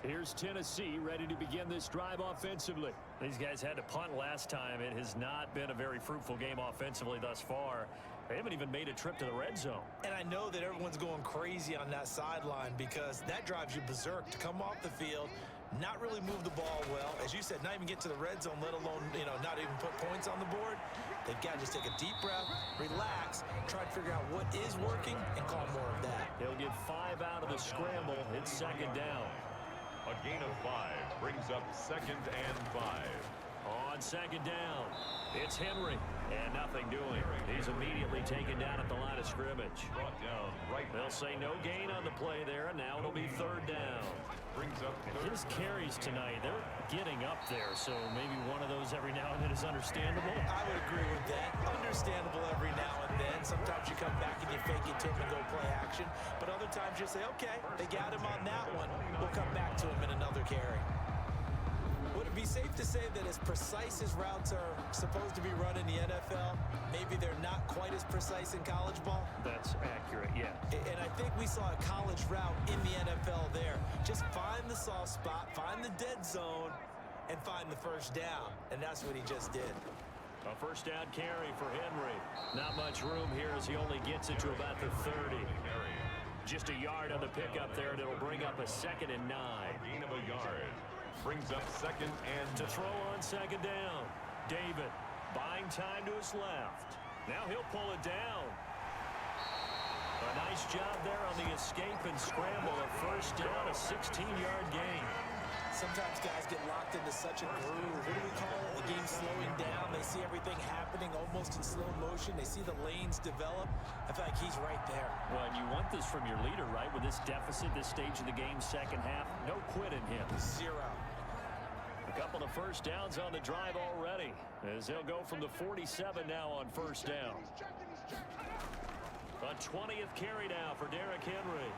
Here's Tennessee ready to begin this drive offensively. These guys had to punt last time. It has not been a very fruitful game offensively thus far. They haven't even made a trip to the red zone. And I know that everyone's going crazy on that sideline because that drives you berserk to come off the field, not really move the ball well. As you said, not even get to the red zone, let alone, not even put points on the board. They've got to just take a deep breath, relax, try to figure out what is working, and call more of that. He'll get 5 out of the scramble. It's 2nd down. a gain of 5 brings up 2nd and 5. On 2nd down, it's Henry, and nothing doing. He's immediately taken down at the line of scrimmage. Brought down right. They'll say no gain on the play there, and now it'll be 3rd down. Brings up His carries tonight, they're getting up there, so maybe one of those every now and then is understandable. I would agree with that. Understandable every now and then. Sometimes you come back and you fake it to him and go play action. But other times you say, okay, they got him on that one. We'll come back to him in another carry. Would it be safe to say that as precise as routes are supposed to be run in the NFL, maybe they're not quite as precise in college ball? That's accurate, yeah. And I think we saw a college route in the NFL there. Just find the soft spot, find the dead zone, and find the first down. And that's what he just did. A first down carry for Henry. Not much room here as he only gets it to about the 30. Just a yard on the pickup there, and it'll bring up a 2nd and 9. Gain of a yard. Brings up 2nd and to throw on 2nd down. David buying time to his left. Now he'll pull it down. A nice job there on the escape and scramble. A first down, a 16-yard gain. Sometimes guys get locked into such a groove. What do we call it? The game slowing down. They see everything happening almost in slow motion. They see the lanes develop. I feel like he's right there. Well, and you want this from your leader, right? With this deficit, this stage of the game, second half, no quit in him. 0. A couple of first downs on the drive already, as they'll go from the 47 now on first down. A 20th carry now for Derrick Henry.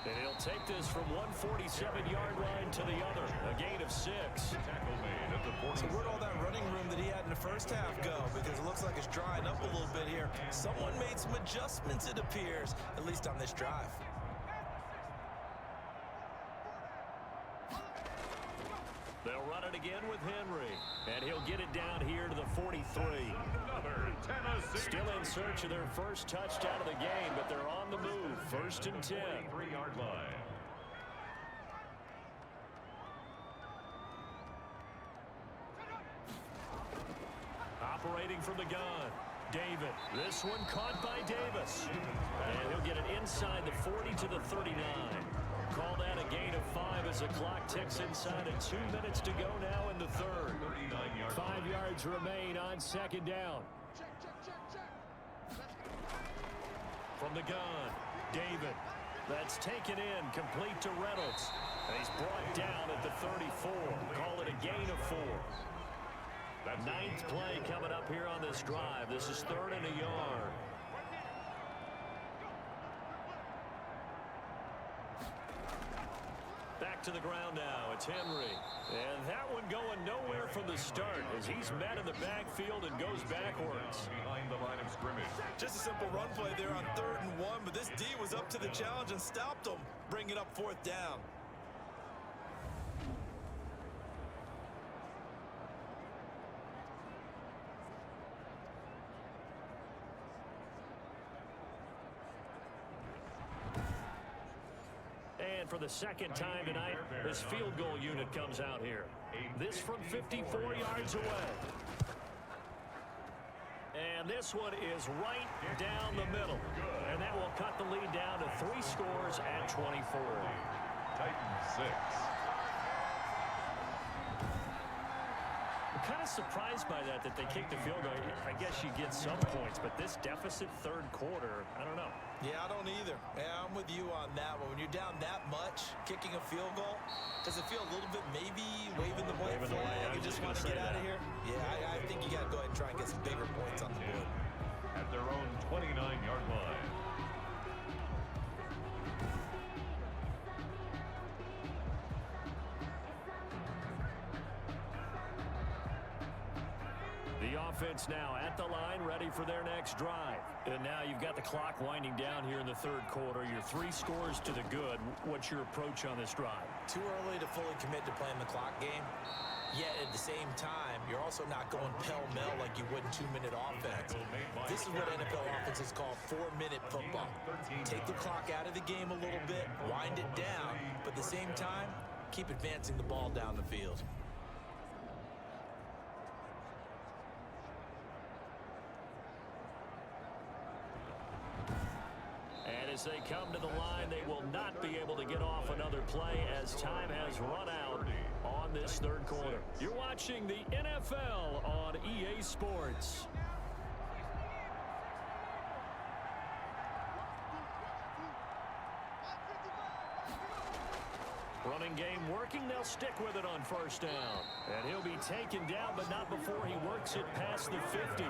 And he'll take this from 147-yard line to the other. A gain of 6. So where'd all that running room that he had in the first half go? Because it looks like it's drying up a little bit here. Someone made some adjustments, it appears, at least on this drive. They'll run it again with Henry. And he'll get it down here to the 43. Still in search of their first touchdown of the game, but they're on the move. First and 10. 3-yard line. Operating from the gun. David. This one caught by Davis. And he'll get it inside the 40 to the 39. Call that a gain of 5 as the clock ticks inside of 2 minutes to go now in the third. 5 yards remain on second down. From the gun, David. That's taken in, complete to Reynolds. And he's brought down at the 34. Call it a gain of 4. Ninth play coming up here on this drive. This is 3rd and a yard. Back to the ground now. It's Henry. And that one going nowhere from the start as he's met in the backfield and goes backwards. Behind the line of scrimmage. Just a simple run play there on 3rd and 1, but this D was up to the challenge and stopped him, bringing up 4th down. And for the second time tonight, this field goal unit comes out here. This from 54 yards away. And this one is right down the middle. And that will cut the lead down to 3 scores at 24. Titans 6. I'm kind of surprised by that they kicked the field goal. I guess you get some points, but this deficit third quarter, I don't know. Yeah, I don't either. Yeah, I'm with you on that one. When you're down that much, kicking a field goal, does it feel a little bit maybe waving the white flag and just want to get out of here? Yeah, I think you got to go ahead and try and get some bigger points on the board. At their own 29-yard line. The offense now at the line, ready for their next drive. And now you've got the clock winding down here in the third quarter. You're 3 scores to the good. What's your approach on this drive? Too early to fully commit to playing the clock game. Yet at the same time, you're also not going pell-mell like you would in 2-minute offense. This is what NFL offenses call 4-minute football. Take the clock out of the game a little bit, wind it down, but at the same time, keep advancing the ball down the field. As they come to the line, they will not be able to get off another play as time has run out on this third quarter. You're watching the NFL on EA Sports. Running game working. They'll stick with it on first down. And he'll be taken down, but not before he works it past the 50.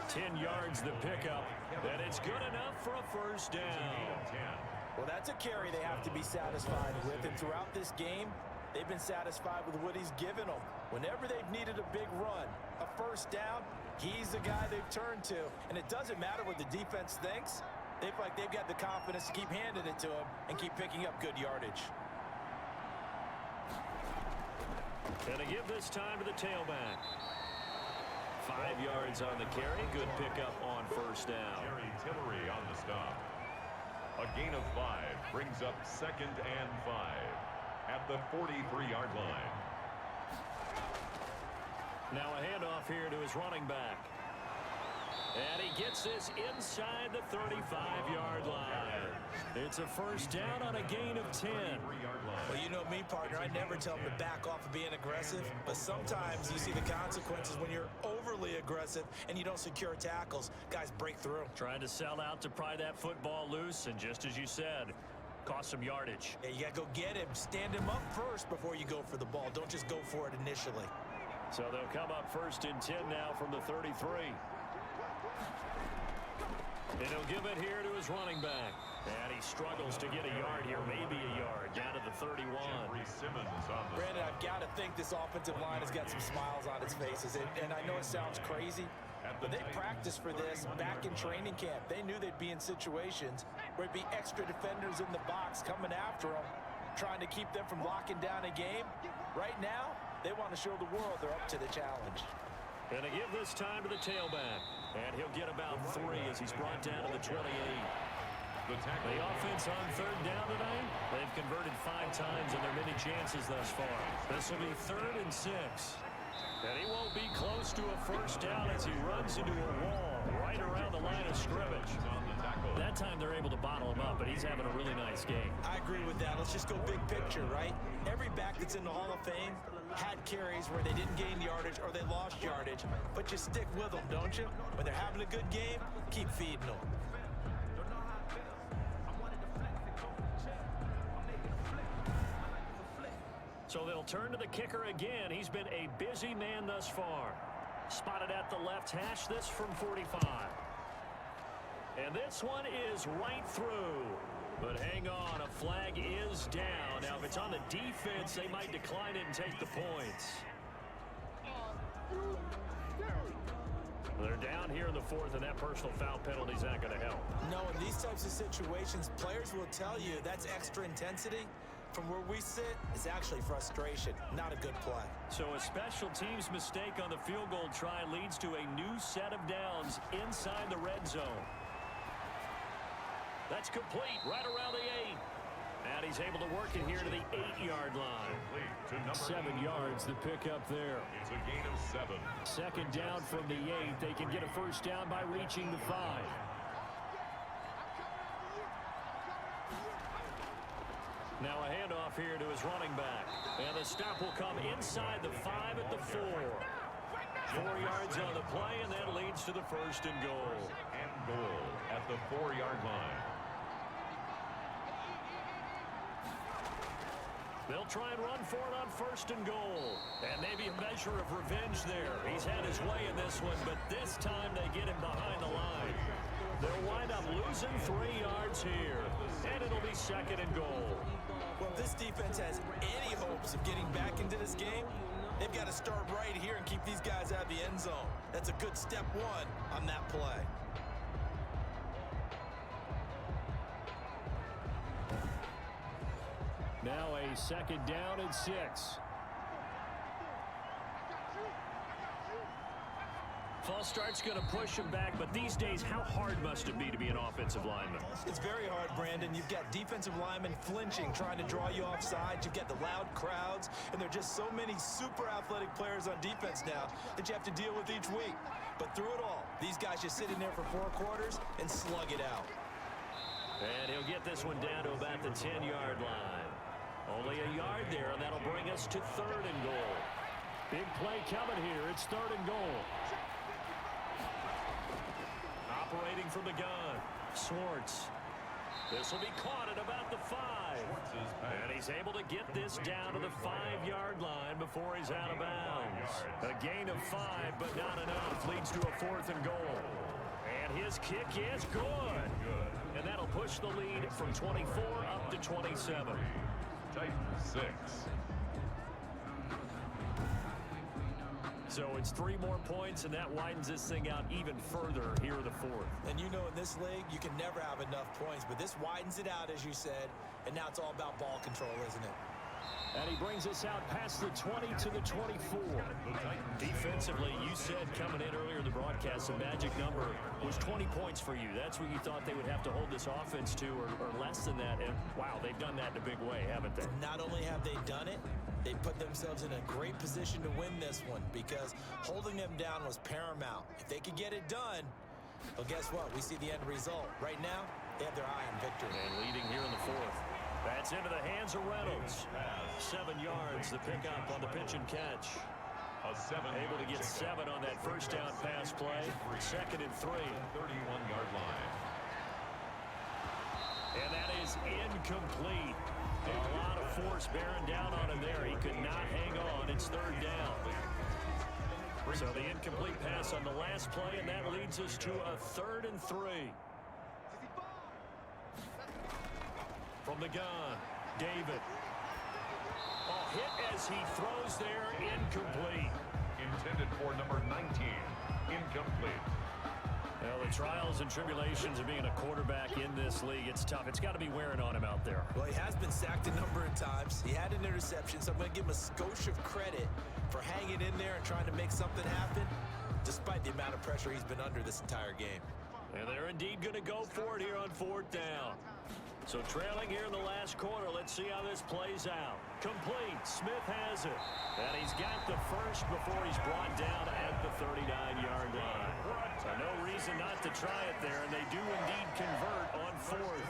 10 yards the pickup, and it's good enough for a first down. Well, that's a carry they have to be satisfied with, and throughout this game, they've been satisfied with what he's given them. Whenever they've needed a big run, a first down, he's the guy they've turned to, and it doesn't matter what the defense thinks. They feel like they've got the confidence to keep handing it to him and keep picking up good yardage. And to give this time to the tailback. 5 yards on the carry. Good pickup on first down. Jerry Tillery on the stop. A gain of 5 brings up 2nd and 5 at the 43-yard line. Now a handoff here to his running back. And he gets this inside the 35-yard line. It's a first down on a gain of 10. Well, you know me, partner. I never tell them to back off of being aggressive, but sometimes you see the consequences when you're overly aggressive and you don't secure tackles. Guys break through. Trying to sell out to pry that football loose, and just as you said, cost some yardage. Yeah, you got to go get him. Stand him up first before you go for the ball. Don't just go for it initially. So they'll come up first and 10 now from the 33. And he'll give it here to his running back. And he struggles to get a yard here, maybe a yard, down to the 31. Brandon, I've got to think this offensive line has got some smiles on its faces. And I know it sounds crazy, but they practiced for this back in training camp. They knew they'd be in situations where it'd be extra defenders in the box coming after them, trying to keep them from locking down a game. Right now, they want to show the world they're up to the challenge. And they give this time to the tailback. And he'll get about 3 as he's brought down to the 28. The offense on third down tonight, they've converted 5 times in their many chances thus far. This will be 3rd and 6. And he won't be close to a first down as he runs into a wall right around the line of scrimmage. That time they're able to bottle him up, but he's having a really nice game. I agree with that. Let's just go big picture, right? Every back that's in the Hall of Fame had carries where they didn't gain yardage or they lost yardage, but you stick with them, don't you? When they're having a good game, keep feeding them. So they'll turn to the kicker again. He's been a busy man thus far. Spotted at the left hash, this from 45. And this one is right through. But hang on, a flag is down. Now, if it's on the defense, they might decline it and take the points. They're down here in the 4th, and that personal foul penalty is not going to help. No, in these types of situations, players will tell you that's extra intensity. From where we sit, it's actually frustration, not a good play. So a special teams mistake on the field goal try leads to a new set of downs inside the red zone. That's complete right around the 8. And he's able to work it here to the 8-yard line. 7 yards the pickup there. It's a gain of 7. Second down from the 8. They can get a first down by reaching the 5. Now a handoff here to his running back. And the stop will come inside the 5 at the 4. 4 yards on the play, and that leads to the 1st and goal. And goal at the 4-yard line. They'll try and run for it on 1st and goal. And maybe a measure of revenge there. He's had his way in this one, but this time they get him behind the line. They'll wind up losing 3 yards here. And it'll be 2nd and goal. Well, if this defense has any hopes of getting back into this game, they've got to start right here and keep these guys out of the end zone. That's a good step 1 on that play. Now a 2nd down and 6. False start's going to push him back, but these days, how hard must it be to be an offensive lineman? It's very hard, Brandon. You've got defensive linemen flinching, trying to draw you off sides. You've got the loud crowds, and there are just so many super athletic players on defense now that you have to deal with each week. But through it all, these guys just sit in there for 4 quarters and slug it out. And he'll get this one down to about the 10-yard line. Only a yard there, and that'll bring us to 3rd and goal. Big play coming here. It's 3rd and goal. Operating from the gun, Swartz. This will be caught at about the 5. And he's able to get this down to the 5-yard line before he's out of bounds. A gain of 5, but not enough. Leads to a 4th and goal. And his kick is good. And that'll push the lead from 24 up to 27. Titans 6. So it's 3 more points, and that widens this thing out even further here in the 4th. And you know, in this league, you can never have enough points, but this widens it out, as you said, and now it's all about ball control, isn't it? And he brings us out past the 20 to the 24. Defensively, you said coming in earlier in the broadcast, the magic number was 20 points for you. That's what you thought they would have to hold this offense to, or less than that. And, wow, they've done that in a big way, haven't they? Not only have they done it, they put themselves in a great position to win this one because holding them down was paramount. If they could get it done, Well, guess what? We see the end result. Right now, they have their eye on victory. And leading here in the fourth. That's into the hands of Reynolds. 7 yards, the pickup on the pitch and catch. Able to get 7 on that first down pass play. 2nd and 3. 31-yard line. And that is incomplete. A lot of force bearing down on him there. He could not hang on. It's 3rd down. So the incomplete pass on the last play, and that leads us to a 3rd and 3. From the gun, David. A hit as he throws there, incomplete. Intended for number 19. Incomplete. Well, the trials and tribulations of being a quarterback in this league, it's tough. It's got to be wearing on him out there. Well, he has been sacked a number of times. He had an interception, so I'm going to give him a skosh of credit for hanging in there and trying to make something happen, despite the amount of pressure he's been under this entire game. And they're indeed going to go for it here on 4th down. So trailing here in the last quarter, let's see how this plays out. Complete. Smith has it. And he's got the first before he's brought down at the 39-yard line. So no reason not to try it there, and they do indeed convert on 4th.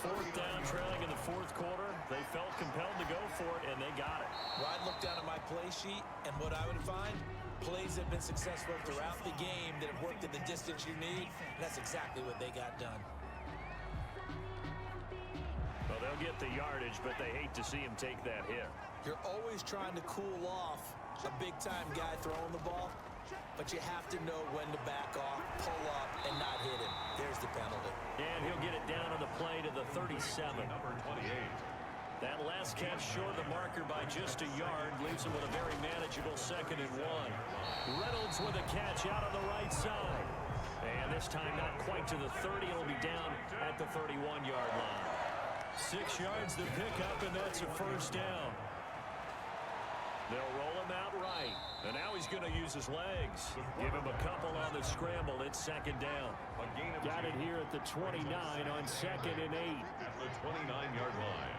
4th down, trailing in the 4th quarter. They felt compelled to go for it, and they got it. Well, I'd look down at my play sheet, and what I would find, plays have been successful throughout the game that have worked at the distance you need, and that's exactly what they got done. Well, they'll get the yardage, but they hate to see him take that hit. You're always trying to cool off a big-time guy throwing the ball, but you have to know when to back off, pull up, and not hit him. There's the penalty. And he'll get it down on the play to the 37. Number 28. That last catch short of the marker by just a yard leaves him with a very manageable 2nd and 1. Reynolds with a catch out on the right side. And this time not quite to the 30. It'll be down at the 31-yard line. 6 yards to pick up, and that's a 1st down. They'll roll him out right. And now he's going to use his legs. Give him a couple on the scramble. It's 2nd down. Got it here at the 29 on 2nd and 8. At the 29-yard line.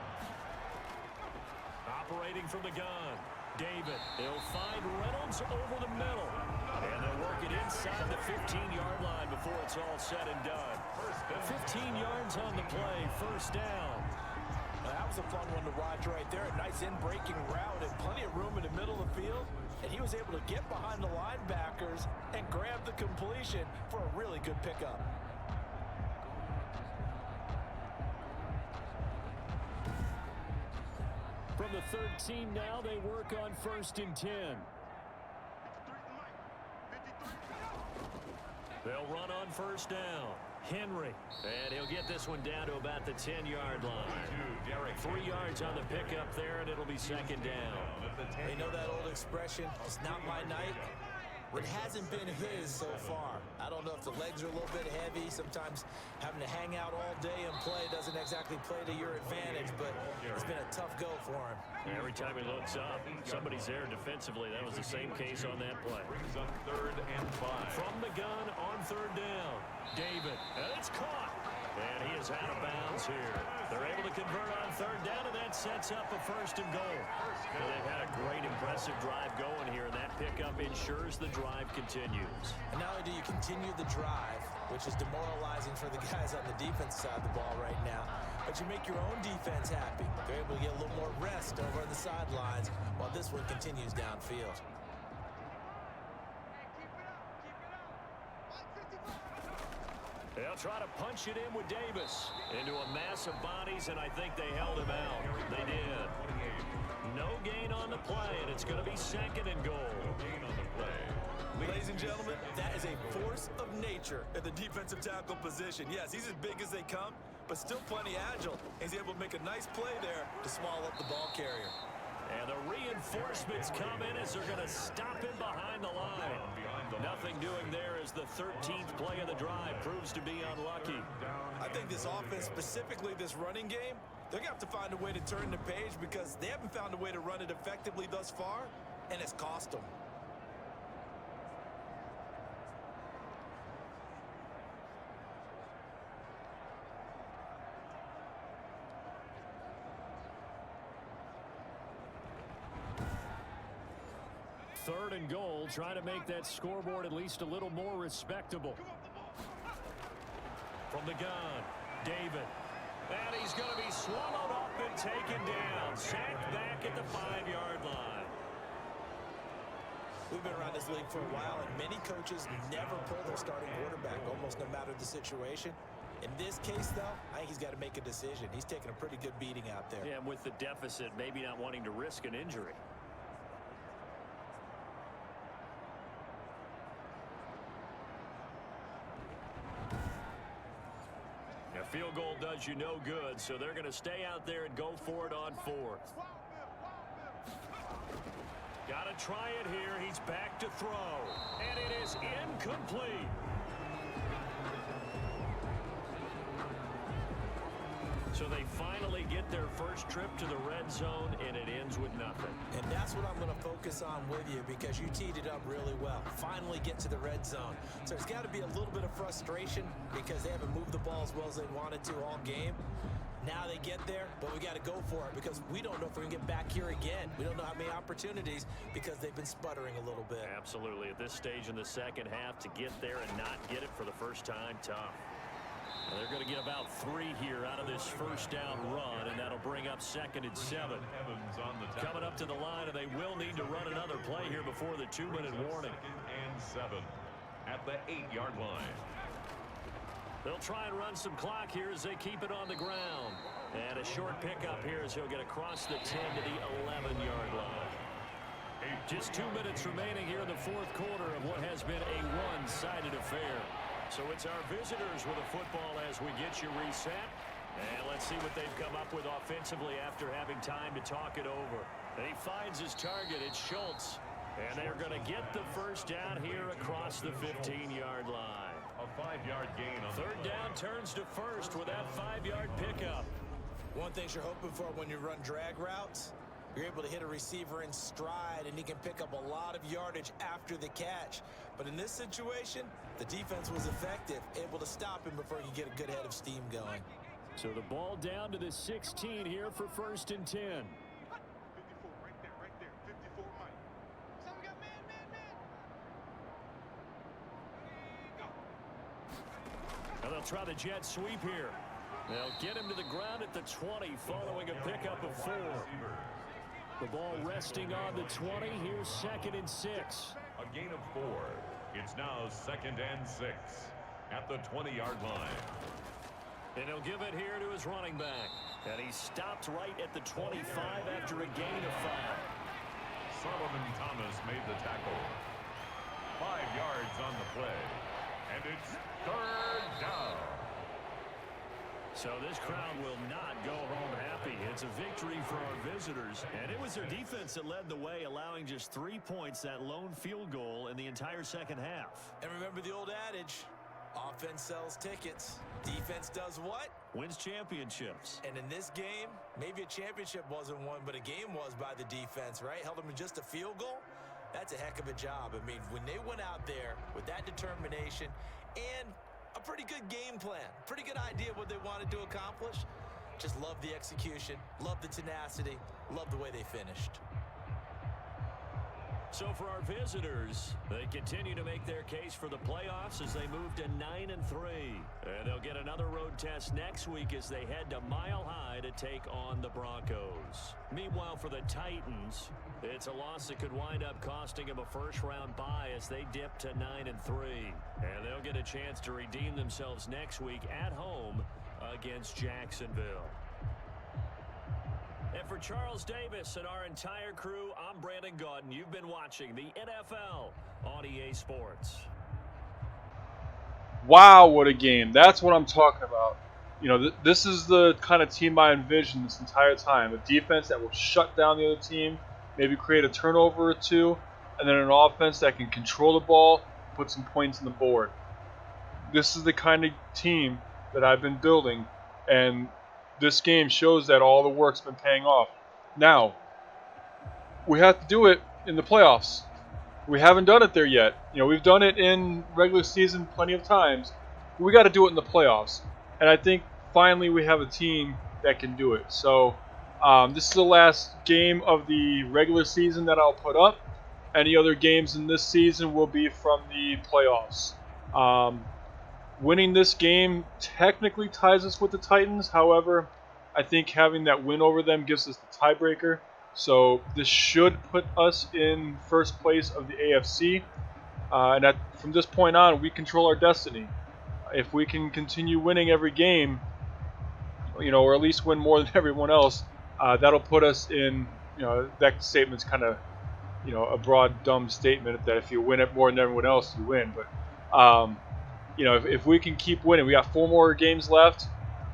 Operating from the gun, David. They'll find Reynolds over the middle. And they'll work it inside the 15-yard line before it's all said and done. 15 yards on the play, 1st down. Now, that was a fun one to watch right there. A nice in-breaking route and plenty of room in the middle of the field. And he was able to get behind the linebackers and grab the completion for a really good pickup. From the 13 now, they work on 1st and 10. They'll run on 1st down. Henry. And he'll get this one down to about the 10-yard line. 3 yards on the pickup there, and it'll be 2nd down. You know that old expression, it's not my night? It hasn't been his so far. I don't know if the legs are a little bit heavy. Sometimes having to hang out all day and play doesn't exactly play to your advantage, but it's been a tough go for him. Every time he looks up, somebody's there defensively. That was the same case on that play. Brings up 3rd and 5. From the gun on 3rd down, David. And it's caught. And he is out of bounds here. They're able to convert on 3rd down, and that sets up a 1st and goal. And they've had a great, impressive drive going here, and that pickup ensures the drive continues. And not only do you continue the drive, which is demoralizing for the guys on the defense side of the ball right now, but you make your own defense happy. They're able to get a little more rest over on the sidelines while this one continues downfield. They'll try to punch it in with Davis into a mass of bodies, and I think they held him out. They did. No gain on the play, and it's going to be 2nd and goal. Gain on the play. Ladies and gentlemen, that is a force of nature at the defensive tackle position. Yes, he's as big as they come, but still plenty agile. He's able to make a nice play there to swallow up the ball carrier. And the reinforcements come in as they're going to stop him behind the line. Nothing doing there as the 13th play of the drive proves to be unlucky. I think this offense, specifically this running game, they're going to have to find a way to turn the page because they haven't found a way to run it effectively thus far, and it's cost them. Third and goal, trying to make that scoreboard at least a little more respectable. From the gun, David. And he's going to be swallowed up and taken down. Sacked back at the 5-yard line. We've been around this league for a while, and many coaches never pull their starting quarterback, almost no matter the situation. In this case, though, I think he's got to make a decision. He's taking a pretty good beating out there. Yeah, and with the deficit, maybe not wanting to risk an injury. A field goal does you no good, so they're going to stay out there and go for it on 4th. Got to try it here. He's back to throw. And it is incomplete. So they finally get their first trip to the red zone, and it ends with nothing. And that's what I'm going to focus on with you, because you teed it up really well. Finally get to the red zone. So there's got to be a little bit of frustration because they haven't moved the ball as well as they wanted to all game. Now they get there, but we got to go for it because we don't know if we're going to get back here again. We don't know how many opportunities because they've been sputtering a little bit. Absolutely. At this stage in the second half, to get there and not get it for the first time, tough. Well, they're going to get about 3 here out of this first down run, and that'll bring up 2nd and 7. Coming up to the line, and they will need to run another play here before the 2-minute warning. 2nd and 7 at the 8-yard line. They'll try and run some clock here as they keep it on the ground. And a short pickup here as he'll get across the 10 to the 11-yard line. Just 2 minutes remaining here in the 4th quarter of what has been a one-sided affair. So it's our visitors with a football as we get you reset. And let's see what they've come up with offensively after having time to talk it over. And he finds his target. It's Schultz. And they're going to get the first down here across the 15-yard line. A 5-yard gain on 3rd down turns to 1st with that 5-yard pickup. One thing you're hoping for when you run drag routes, you're able to hit a receiver in stride, and he can pick up a lot of yardage after the catch. But in this situation, the defense was effective, able to stop him before he could get a good head of steam going. So the ball down to the 16 here for 1st and 10. 54, right there, 54, Mike. So we got man. Now they'll try the jet sweep here. They'll get him to the ground at the 20 following a pickup of 4. The ball resting on the 20. Here's 2nd and 6. A gain of 4. It's now 2nd and 6 at the 20-yard line. And he'll give it here to his running back. And he stopped right at the 25 after a gain of 5. Solomon Thomas made the tackle. 5 yards on the play. And it's 3rd down. So this crowd will not go home happy. It's a victory for our visitors. And it was their defense that led the way, allowing just 3 points, that lone field goal in the entire second half. And remember the old adage, offense sells tickets. Defense does what? Wins championships. And in this game, maybe a championship wasn't won, but a game was by the defense, right? Held them to just a field goal. That's a heck of a job. I mean, when they went out there with that determination and a pretty good game plan, pretty good idea what they wanted to accomplish, just love the execution, love the tenacity, love the way they finished. So for our visitors, they continue to make their case for the playoffs as they move to 9-3. And they'll get another road test next week as they head to Mile High to take on the Broncos. Meanwhile, for the Titans, it's a loss that could wind up costing them a first-round bye as they dip to 9-3. And they'll get a chance to redeem themselves next week at home against Jacksonville. And for Charles Davis and our entire crew, I'm Brandon Gaudin. You've been watching the NFL on EA Sports. Wow, what a game. That's what I'm talking about. You know, this is the kind of team I envisioned this entire time. A defense that will shut down the other team, maybe create a turnover or two, and then an offense that can control the ball, put some points on the board. This is the kind of team that I've been building, and this game shows that all the work's been paying off. Now, we have to do it in the playoffs. We haven't done it there yet. You know, we've done it in regular season plenty of times. We got to do it in the playoffs. And I think finally we have a team that can do it. So this is the last game of the regular season that I'll put up. Any other games in this season will be from the playoffs. winning this game technically ties us with the Titans. However, I think having that win over them gives us the tiebreaker. So this should put us in first place of the AFC. And from this point on, we control our destiny. If we can continue winning every game, or at least win more than everyone else, that'll put us in, that statement's kind of, a broad, dumb statement that if you win it more than everyone else, you win. But, if we can keep winning, we got 4 more games left.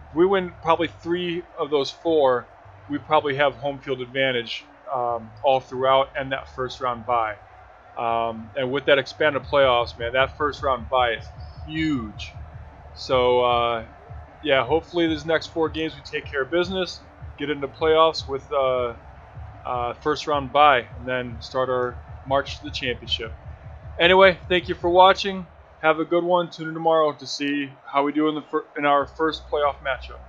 If we win probably 3 of those 4, we probably have home field advantage all throughout and that first round bye. And with that expanded playoffs, man, that first round bye is huge. So, hopefully these next 4 games we take care of business, get into playoffs with first round bye, and then start our march to the championship. Anyway, thank you for watching. Have a good one. Tune in tomorrow to see how we do in our first playoff matchup.